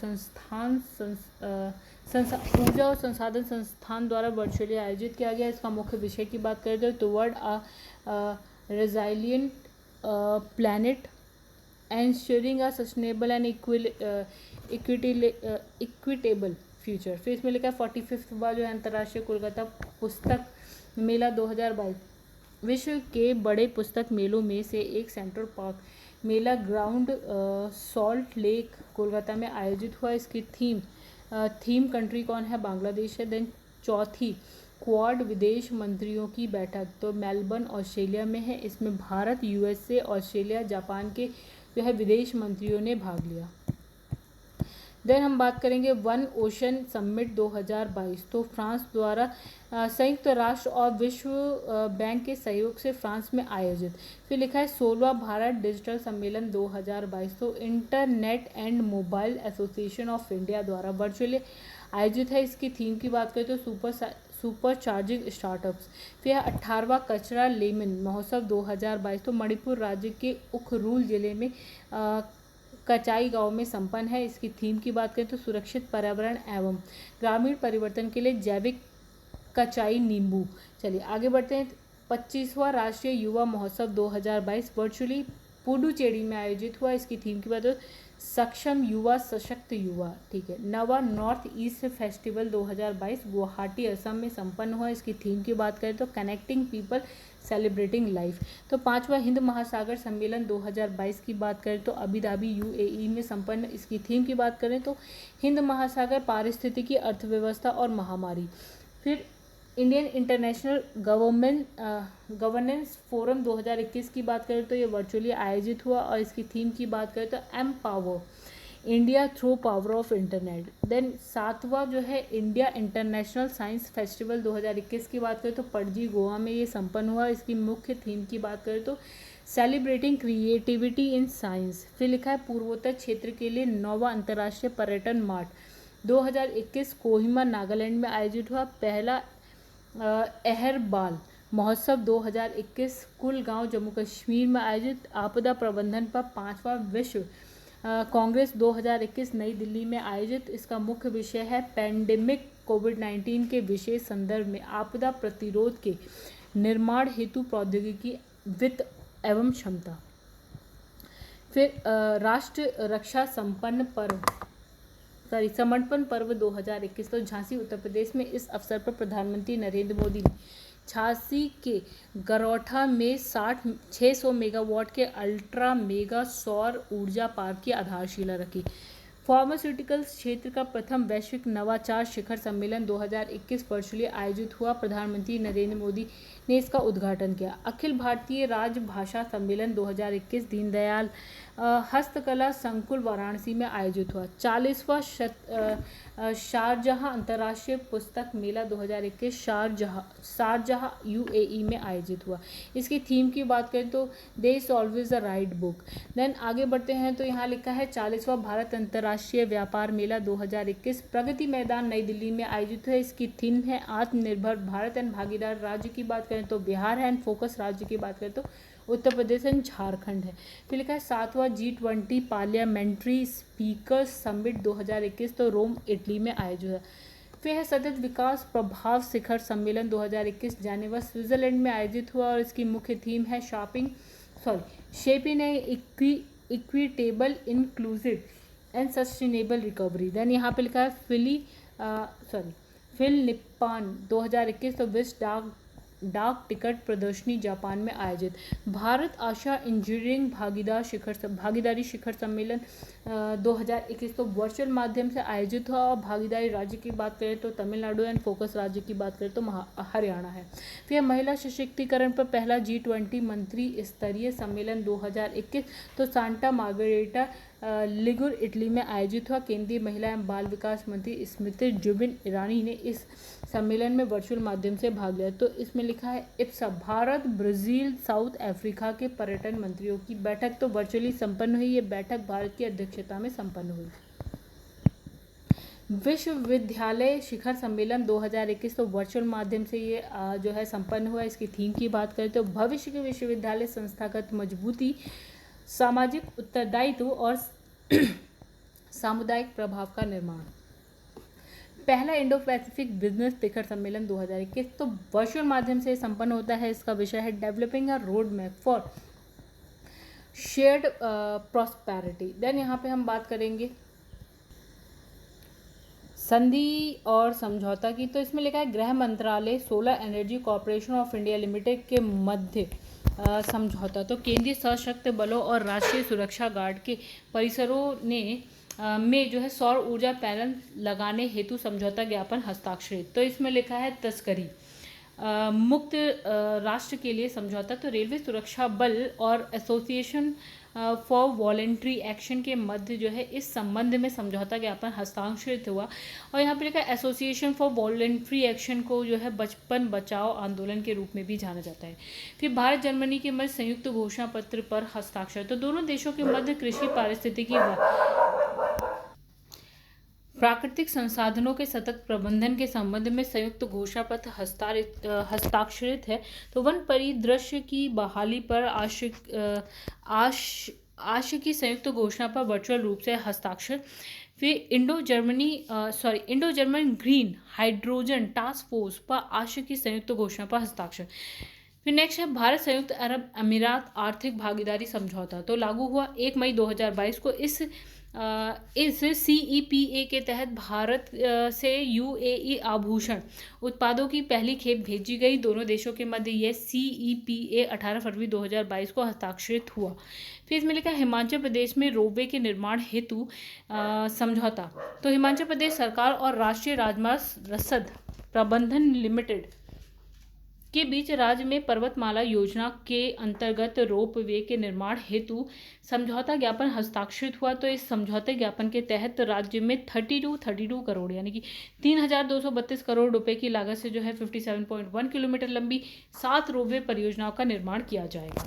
संसाधन संस्थान द्वारा वर्चुअली आयोजित किया गया। इसका मुख्य विषय की बात करें तो toward resilient planet ensuring a sustainable and equitable future. फिर इसमें लिखा है 45वां जो है अंतर्राष्ट्रीय कोलकाता पुस्तक मेला 2022 विश्व के बड़े पुस्तक मेलों में से एक सेंट्रल पार्क मेला ग्राउंड सॉल्ट लेक कोलकाता में आयोजित हुआ। इसकी थीम कंट्री कौन है? बांग्लादेश है। देन चौथी क्वाड विदेश मंत्रियों की बैठक तो मेलबर्न ऑस्ट्रेलिया में है। इसमें भारत, USA, ऑस्ट्रेलिया, जापान के जो है विदेश मंत्रियों ने भाग लिया। देन हम बात करेंगे वन ओशन समिट 2022, तो फ्रांस द्वारा संयुक्त राष्ट्र और विश्व बैंक के सहयोग से फ्रांस में आयोजित। फिर लिखा है 16वां भारत डिजिटल सम्मेलन 2022, तो internet and mobile association of India द्वारा वर्चुअली आयोजित है। इसकी थीम की बात करें तो सुपर चार्जिंग स्टार्टअप्स। फिर 18वां कचरा लेमन महोत्सव 2022, तो मणिपुर राज्य के उखरुल जिले में कचाई गांव में संपन्न है। इसकी थीम की बात करें तो सुरक्षित पर्यावरण एवं ग्रामीण परिवर्तन के लिए जैविक कचाई नींबू। चलिए आगे बढ़ते हैं। 25वां राष्ट्रीय युवा महोत्सव 2022 वर्चुअली पुडुचेरी में आयोजित हुआ। इसकी थीम की बात करें सक्षम युवा सशक्त युवा। ठीक है। 9वां North East festival 2022 Guwahati Assam में संपन्न हुआ। इसकी थीम की बात करें तो कनेक्टिंग पीपल सेलिब्रेटिंग लाइफ। तो 5वां हिंद महासागर सम्मेलन 2022 की बात करें तो अबू धाबी यूएई में संपन्न। इसकी थीम की बात करें तो हिंद महासागर, पारिस्थितिकी, अर्थव्यवस्था और महामारी। फिर इंडियन इंटरनेशनल गवर्नेंस फोरम 2021 की बात करें तो ये वर्चुअली आयोजित हुआ और इसकी थीम की बात करें तो empower India through power of internet. Then 7वां जो है इंडिया इंटरनेशनल साइंस फेस्टिवल 2021 की बात करें तो पणजी गोवा में ये संपन्न हुआ। इसकी मुख्य थीम की बात करें तो सेलिब्रेटिंग क्रिएटिविटी इन साइंस। फिर लिखा है पूर्वोत्तर क्षेत्र के लिए 9वां अंतर्राष्ट्रीय पर्यटन मार्ट 2021 कोहिमा नागालैंड में आयोजित हुआ। पहला अहरबाल महोत्सव 2021 कुलगांव जम्मू कश्मीर में आयोजित। आपदा प्रबंधन पर 5वां विश्व कांग्रेस 2021 नई दिल्ली में आयोजित। इसका मुख्य विषय है पैंडेमिक कोविड-19 के विशेष संदर्भ में आपदा प्रतिरोध के निर्माण हेतु प्रौद्योगिकी, वित्त एवं क्षमता। फिर राष्ट्र रक्षा समर्पण पर्व 2021 तो झांसी उत्तर प्रदेश में इस अवसर पर प्रधानमंत्री नरेंद्र मोदी ने झांसी के गरौठा में 600 मेगावाट के अल्ट्रा मेगा सौर ऊर्जा पार्क की आधारशिला रखी। फार्मास्यूटिकल्स क्षेत्र का प्रथम वैश्विक नवाचार शिखर सम्मेलन 2021 वर्चुअली आयोजित हुआ। प्रधानमंत्री नरेंद्र मोदी ने इसका उद्घाटन किया। अखिल भारतीय राजभाषा सम्मेलन 2021 दीनदयाल हस्तकला संकुल वाराणसी में आयोजित हुआ। 40वां शारजाह अंतर्राष्ट्रीय पुस्तक मेला 2021 शारजाह यूएई में आयोजित हुआ। इसकी थीम की बात करें तो there is always a right book. Then आगे बढ़ते हैं तो यहाँ लिखा है 40वां भारत अंतर्राष्ट्रीय व्यापार मेला 2021 प्रगति मैदान नई दिल्ली में आयोजित है। इसकी थीम है आत्मनिर्भर भारत एंड भागीदार। राज्य की बात करें तो बिहार है एंड फोकस राज्य की बात करें तो उत्तर प्रदेश एंड झारखंड है। फिर लिखा है 7वां G20 पार्लियामेंट्री स्पीकर्स समिट 2021 तो रोम इटली में आयोजित है। फिर है सतत विकास प्रभाव शिखर सम्मेलन 2021 जेनेवा स्विट्जरलैंड में आयोजित हुआ और इसकी मुख्य थीम है shaping equitable inclusive and sustainable recovery. Then यहाँ पे लिखा है फिल निप्पान 2021 तो विश्व डाक टिकट प्रदर्शनी जापान में आयोजित। भारत आशिया इंजीनियरिंग भागीदारी शिखर सम्मेलन 2021 तो वर्चुअल माध्यम से आयोजित हुआ और भागीदारी राज्य की बात करें तो तमिलनाडु एंड फोकस राज्य की बात करें तो हरियाणा है। फिर महिला सशक्तिकरण पर पहला G20 मंत्री स्तरीय सम्मेलन 2021 तो सांता मार्गरेटा लिगुर इटली में आयोजित हुआ। केंद्रीय महिला एवं बाल विकास मंत्री स्मृति जुबिन ईरानी ने इस सम्मेलन में वर्चुअल माध्यम से भाग लिया। तो इसमें लिखा है Ipsa Bharat, Brazil, south Africa के पर्यटन मंत्रियों की बैठक तो वर्चुअली संपन्न हुई। ये बैठक भारत की अध्यक्षता में संपन्न हुई। विश्वविद्यालय शिखर सम्मेलन 2021 तो वर्चुअल माध्यम से ये जो है संपन्न हुआ। इसकी थीम की बात करें तो भविष्य के विश्वविद्यालय संस्थागत मजबूती, सामाजिक उत्तरदायित्व और सामुदायिक प्रभाव का निर्माण। पहला इंडो पैसिफिक बिजनेस शिखर सम्मेलन 2021 तो वर्चुअल माध्यम से संपन्न होता है। इसका विषय है developing a road map for shared prosperity. Then यहाँ पे हम बात करेंगे संधि और समझौता की। तो इसमें लिखा है गृह मंत्रालय, solar energy corporation of India limited के मध्य समझौता। तो केंद्रीय सशस्त्र बलों और राष्ट्रीय सुरक्षा गार्ड के परिसरों में जो है सौर ऊर्जा पैनल लगाने हेतु समझौता ज्ञापन हस्ताक्षरित। तो इसमें लिखा है तस्करी मुक्त राष्ट्र के लिए समझौता। तो रेलवे सुरक्षा बल और एसोसिएशन फॉर वॉलेंट्री एक्शन के मध्य जो है इस संबंध में समझौता ज्ञापन हस्ताक्षरित हुआ। और यहाँ पर लिखा है एसोसिएशन फॉर वॉलेंट्री एक्शन को जो है बचपन बचाओ आंदोलन के रूप में भी जाना जाता है। फिर भारत जर्मनी के मध्य संयुक्त घोषणा पत्र पर हस्ताक्षर। तो दोनों देशों के मध्य कृषि, पारिस्थितिकी, प्राकृतिक संसाधनों के सतत प्रबंधन के संबंध में संयुक्त घोषणा पत्र हस्ताक्षरित है। तो वन परिदृश्य की बहाली पर आश की संयुक्त घोषणा पर वर्चुअल रूप से हस्ताक्षर। फिर Indo German green hydrogen task force पर आश की संयुक्त घोषणा पर हस्ताक्षर। फिर नेक्स्ट है भारत संयुक्त अरब अमीरात आर्थिक भागीदारी समझौता। तो लागू हुआ 1 मई 2022 को। इस इस CEPA के तहत भारत से UAE आभूषण उत्पादों की पहली खेप भेजी गई। दोनों देशों के मध्य यह CEPA 18 फरवरी 2022 को हस्ताक्षरित हुआ। फिर इसमें लिखा है हिमाचल प्रदेश में रोपवे के निर्माण हेतु समझौता। तो हिमाचल प्रदेश सरकार और राष्ट्रीय राजमार्ग रसद प्रबंधन लिमिटेड के बीच राज्य में पर्वतमाला योजना के अंतर्गत रोप वे के निर्माण हेतु समझौता ज्ञापन हस्ताक्षरित हुआ। तो इस समझौते ज्ञापन के तहत राज्य में 32 करोड़ यानी कि 3,232 करोड़ रुपए की लागत से जो है 57.1 किलोमीटर लंबी 7 रोपवे परियोजनाओं का निर्माण किया जाएगा।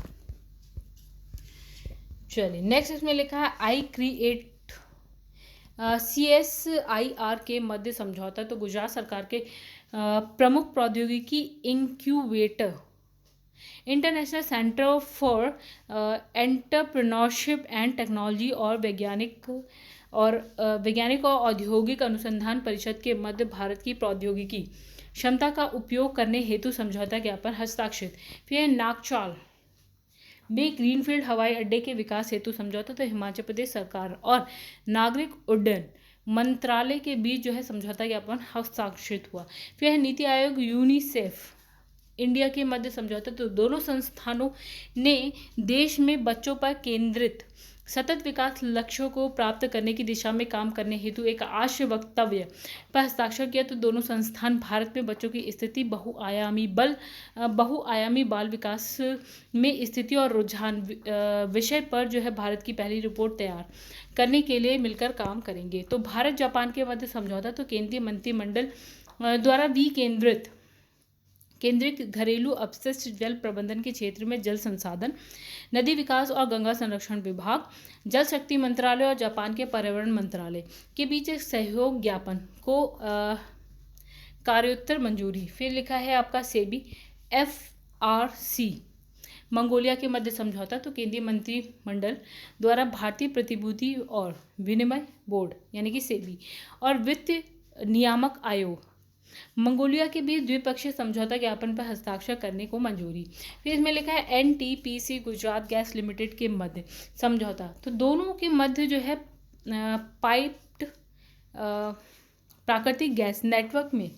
चलिए नेक्स्ट इसमें लिखा है आई क्रिएट CSIR के मध्य समझौता। तो गुजरात सरकार के प्रमुख प्रौद्योगिकी incubator international centre for entrepreneurship and technology और वैज्ञानिक और औद्योगिक अनुसंधान परिषद के मध्य भारत की प्रौद्योगिकी क्षमता का उपयोग करने हेतु समझौता ज्ञापन हस्ताक्षरित। फिर नागचाल में ग्रीनफील्ड हवाई अड्डे के विकास हेतु समझौता। तो हिमाचल प्रदेश सरकार और नागरिक उड्डयन मंत्रालय के बीच जो है समझौता ज्ञापन हस्ताक्षरित हुआ। फिर है नीति आयोग यूनिसेफ इंडिया के मध्य समझौता। तो दोनों संस्थानों ने देश में बच्चों पर केंद्रित सतत विकास लक्ष्यों को प्राप्त करने की दिशा में काम करने हेतु एक आशय वक्तव्य पर हस्ताक्षर किया। तो दोनों संस्थान भारत में बच्चों की स्थिति बहुआयामी बाल विकास में स्थिति और रुझान विषय पर जो है भारत की पहली रिपोर्ट तैयार करने के लिए मिलकर काम करेंगे। तो भारत जापान के मध्य समझौता। तो केंद्रीय मंत्रिमंडल द्वारा केंद्रित घरेलू अपशिष्ट जल प्रबंधन के क्षेत्र में जल संसाधन, नदी विकास और गंगा संरक्षण विभाग, जल शक्ति मंत्रालय और जापान के पर्यावरण मंत्रालय के बीच एक सहयोग ज्ञापन को कार्योत्तर मंजूरी। फिर लिखा है आपका सेबी FRC मंगोलिया के मध्य समझौता। तो केंद्रीय मंत्रिमंडल द्वारा भारतीय प्रतिभूति और विनिमय बोर्ड यानी कि सेबी और वित्त नियामक आयोग मंगोलिया के बीच द्विपक्षीय समझौता ज्ञापन पर हस्ताक्षर करने को मंजूरी। फिर इसमें लिखा है NTPC गुजरात गैस लिमिटेड के मध्य समझौता। तो दोनों के मध्य जो है पाइप्ड प्राकृतिक गैस नेटवर्क में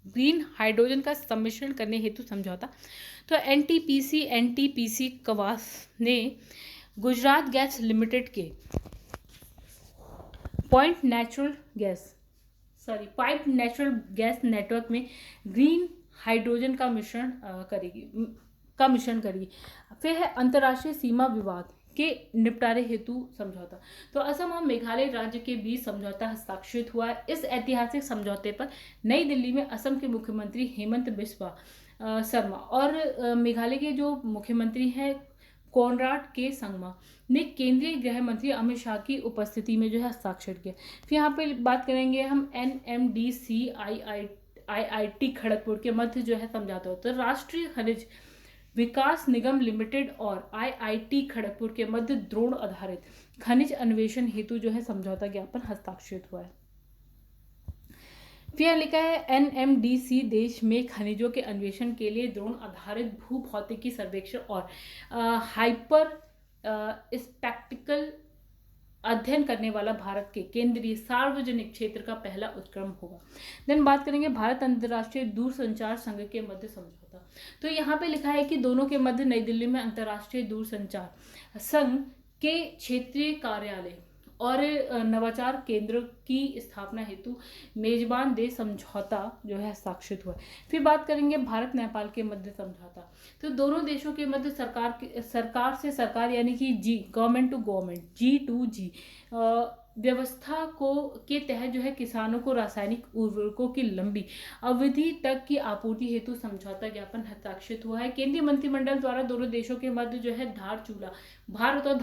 ग्रीन हाइड्रोजन का सम्मिश्रण करने हेतु समझौता। तो NTPC कवास ने गुजरात गैस लिमिटेड के पाइप्ड नेचुरल गैस नेटवर्क में ग्रीन हाइड्रोजन का मिश्रण करेगी। फिर है अंतर्राष्ट्रीय सीमा विवाद के निपटारे हेतु समझौता। तो असम और मेघालय राज्य के बीच समझौता हस्ताक्षरित हुआ। इस ऐतिहासिक समझौते पर नई दिल्ली में असम के मुख्यमंत्री हेमंत बिस्वा शर्मा और मेघालय के जो मुख्यमंत्री हैं कॉनराड के संगमा ने केंद्रीय गृह मंत्री अमित शाह की उपस्थिति में जो है हस्ताक्षर किया। फिर यहाँ पे बात करेंगे हम NMDC IIT खड़गपुर के मध्य जो है समझौता होता है। राष्ट्रीय खनिज विकास निगम लिमिटेड और IIT खड़गपुर के मध्य ड्रोन आधारित खनिज अन्वेषण हेतु जो है समझौता ज्ञापन हस्ताक्षरित हुआ है। फिर लिखा है NMDC देश में खनिजों के अन्वेषण के लिए ड्रोन आधारित भूभौतिकी सर्वेक्षण और हाइपर स्पेक्टिकल अध्ययन करने वाला भारत के केंद्रीय सार्वजनिक क्षेत्र का पहला उपक्रम होगा। देन बात करेंगे भारत अंतर्राष्ट्रीय दूरसंचार संघ के मध्य समझौता। तो यहाँ पे लिखा है कि दोनों के मध्य नई दिल्ली में अंतर्राष्ट्रीय दूरसंचार संघ के क्षेत्रीय कार्यालय और नवाचार केंद्र की स्थापना हेतु मेजबान देश समझौता जो है हस्ताक्षरित हुआ। फिर बात करेंगे भारत नेपाल के मध्य समझौता। तो दोनों देशों के मध्य सरकार से सरकार यानी कि गवर्नमेंट टू गवर्नमेंट G2G व्यवस्था के तहत जो है किसानों को रासायनिक उर्वरकों की लंबी अवधि तक की आपूर्ति हेतु समझौता ज्ञापन हस्ताक्षरित हुआ है। केंद्रीय मंत्रिमंडल द्वारा दोनों देशों के मध्य जो है भारत और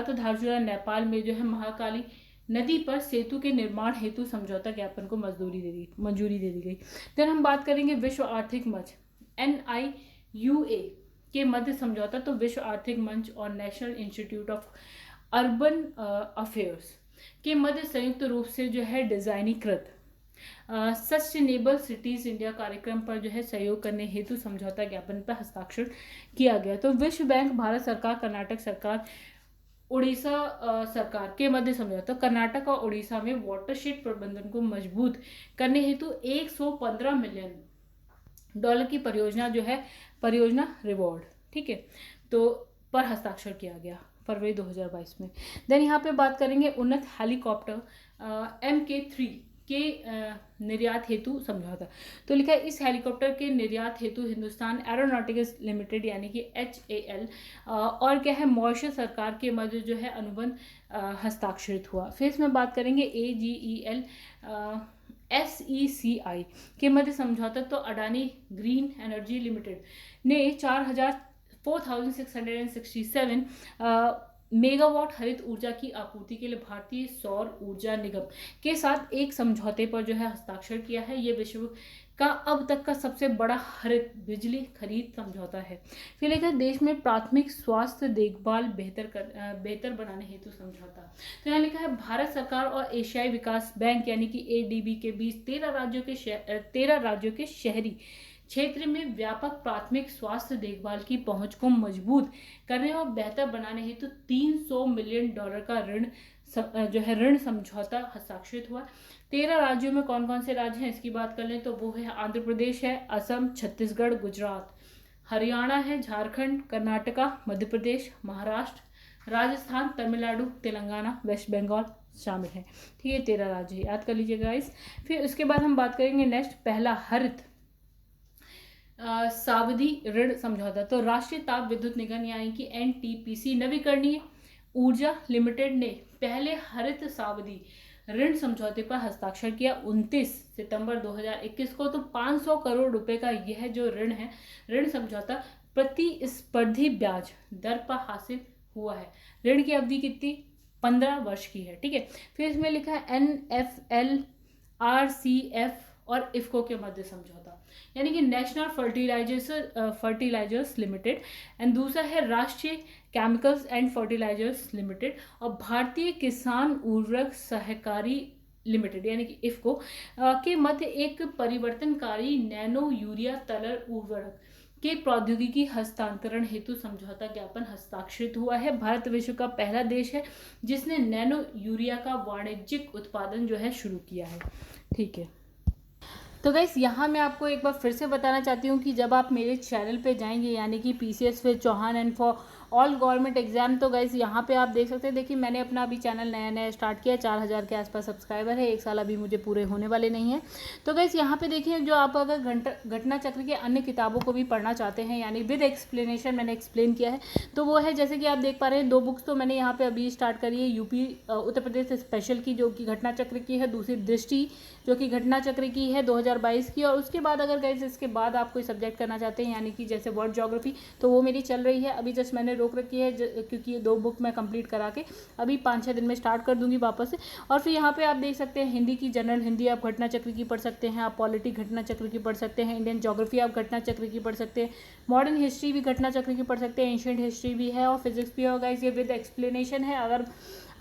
धारचूला नेपाल में जो है महाकाली नदी पर सेतु के निर्माण हेतु समझौता ज्ञापन को मंजूरी दे दी गई। फिर हम बात करेंगे विश्व आर्थिक मंच NIUA के मध्य समझौता। तो विश्व आर्थिक मंच और national institute of urban affairs के मध्य संयुक्त रूप से जो है डिजाइनीकृत सस्टेनेबल सिटीज इंडिया कार्यक्रम पर जो है सहयोग करने हेतु समझौता ज्ञापन पर हस्ताक्षर किया गया। तो विश्व बैंक, भारत सरकार, कर्नाटक सरकार, उड़ीसा सरकार के मध्य समझौता। कर्नाटक और उड़ीसा में वाटरशेड प्रबंधन को मजबूत करने हेतु 115 मिलियन डॉलर की परियोजना जो है, परियोजना रिवॉर्ड, ठीक है, तो पर हस्ताक्षर किया गया फरवरी 2022 में। देन यहाँ पे बात करेंगे उन्नत हेलीकॉप्टर MK3 के निर्यात हेतु समझौता। तो लिखा है इस हेलीकॉप्टर के निर्यात हेतु हिंदुस्तान एरोनॉटिक्स लिमिटेड यानी कि HAL और क्या है मॉरिशस सरकार के मध्य जो है अनुबंध हस्ताक्षरित हुआ। फिर इसमें बात करेंगे AGEL SECI के मध्य समझौता। तो अडानी ग्रीन एनर्जी लिमिटेड ने 4667 मेगावाट हरित ऊर्जा की आपूर्ति के लिए भारतीय सौर ऊर्जा निगम के साथ एक समझौते पर जो है हस्ताक्षर किया है। ये विश्व का अब तक का सबसे बड़ा हरित बिजली खरीद समझौता है। फिर लिखा है देश में प्राथमिक स्वास्थ्य देखभाल बेहतर बनाने हेतु समझौता। तो यहाँ लिखा है भारत सरकार और एशियाई विकास बैंक यानी कि ADB के बीच 13 राज्यों के शहरी क्षेत्र में व्यापक प्राथमिक स्वास्थ्य देखभाल की पहुंच को मजबूत करने और बेहतर बनाने हेतु $300 मिलियन का ऋण समझौता हस्ताक्षरित हुआ। 13 राज्यों में कौन कौन से राज्य हैं इसकी बात कर लें तो वो है आंध्र प्रदेश है, असम, छत्तीसगढ़, गुजरात, हरियाणा है, झारखंड, कर्नाटका, मध्य प्रदेश, महाराष्ट्र, राजस्थान, तमिलनाडु, तेलंगाना, वेस्ट बंगाल शामिल है। ठीक है, 13 राज्य याद कर लीजिएगा गाइस। फिर उसके बाद हम बात करेंगे नेक्स्ट पहला हरित सावधि ऋण समझौता। तो राष्ट्रीय ताप विद्युत निगम यानी कि NTPC नवीकरणीय ऊर्जा लिमिटेड ने पहले हरित सावधि ऋण समझौते पर हस्ताक्षर किया 29 सितंबर 2021 को। तो 500 करोड़ रुपए का यह जो ऋण है, ऋण समझौता प्रतिस्पर्धी ब्याज दर पर हासिल हुआ है। ऋण की अवधि कितनी? 15 वर्ष की है। ठीक है, फिर इसमें लिखा है NFL, RCF और इफ्को के मध्य समझौता यानी कि नेशनल फर्टिलाइजर्स लिमिटेड एंड दूसरा है राष्ट्रीय केमिकल्स एंड फर्टिलाइजर्स लिमिटेड और भारतीय किसान उर्वरक सहकारी लिमिटेड यानी कि इफ्को के मध्य एक परिवर्तनकारी नैनो यूरिया तरल उर्वरक के प्रौद्योगिकी हस्तांतरण हेतु समझौता ज्ञापन हस्ताक्षरित हुआ है। भारत विश्व का पहला देश है जिसने नैनो यूरिया का वाणिज्यिक उत्पादन जो है शुरू किया है। ठीक है, तो गाइस यहाँ मैं आपको एक बार फिर से बताना चाहती हूँ कि जब आप मेरे चैनल पे जाएंगे यानी कि PCS फिर Chauhan and for all government exam, तो गाइस यहाँ पे आप देख सकते हैं। देखिए मैंने अपना अभी चैनल नया स्टार्ट किया, 4000 के आसपास सब्सक्राइबर है, 1 साल अभी मुझे पूरे होने वाले नहीं है। तो गाइस यहाँ पे देखिए जो आप अगर घटना चक्र के अन्य किताबों को भी पढ़ना चाहते हैं यानी विद एक्सप्लेनेशन मैंने एक्सप्लेन किया है, तो वो है जैसे कि आप देख पा रहे हैं 2 बुक्स तो मैंने यहाँ पे अभी स्टार्ट करी है। यूपी उत्तर प्रदेश स्पेशल की जो कि घटना चक्र की है, दूसरी दृष्टि जो कि घटना चक्र की है 2022 की। और उसके बाद अगर गाइस इसके बाद आप कोई सब्जेक्ट करना चाहते हैं यानी कि जैसे वर्ल्ड ज्योग्राफी, तो वो मेरी चल रही है अभी, जस्ट मैंने रोक रखी है क्योंकि ये 2 बुक मैं कंप्लीट करा के अभी 5-6 दिन में स्टार्ट कर दूंगी वापस से। और फिर यहाँ पे आप देख सकते हैं हिंदी की जनरल हिंदी आप घटना चक्र की पढ़ सकते हैं, आप पॉलिटी घटना चक्र की पढ़ सकते हैं, इंडियन ज्योग्राफी आप घटना चक्र की पढ़ सकते हैं, मॉडर्न हिस्ट्री भी घटना चक्र की पढ़ सकते हैं, एंशिएंट हिस्ट्री भी है और फिजिक्स भी होगा। इस ये विद एक्सप्लेनेशन है। अगर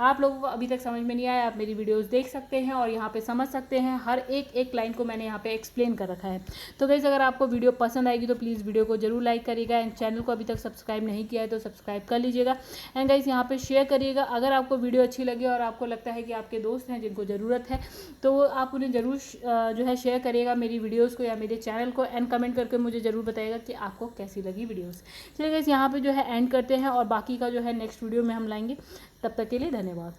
आप लोगों को अभी तक समझ में नहीं आया आप मेरी वीडियोस देख सकते हैं और यहाँ पे समझ सकते हैं, हर एक लाइन को मैंने यहाँ पे एक्सप्लेन कर रखा है। तो गाइस अगर आपको वीडियो पसंद आएगी तो प्लीज़ वीडियो को जरूर लाइक करिएगा एंड चैनल को अभी तक सब्सक्राइब नहीं किया है तो सब्सक्राइब कर लीजिएगा एंड गाइस यहाँ पे शेयर करिएगा। अगर आपको वीडियो अच्छी लगी और आपको लगता है कि आपके दोस्त हैं जिनको ज़रूरत है तो आप उन्हें ज़रूर जो है शेयर करिएगा मेरी वीडियोज़ को या मेरे चैनल को एंड कमेंट करके मुझे ज़रूर बताइएगा कि आपको कैसी लगी वीडियोज़। चलिए गाइस यहाँ पर जो है एंड करते हैं और बाकी का जो है नेक्स्ट वीडियो में हम लाएंगे। तब तक के लिए धन्यवाद।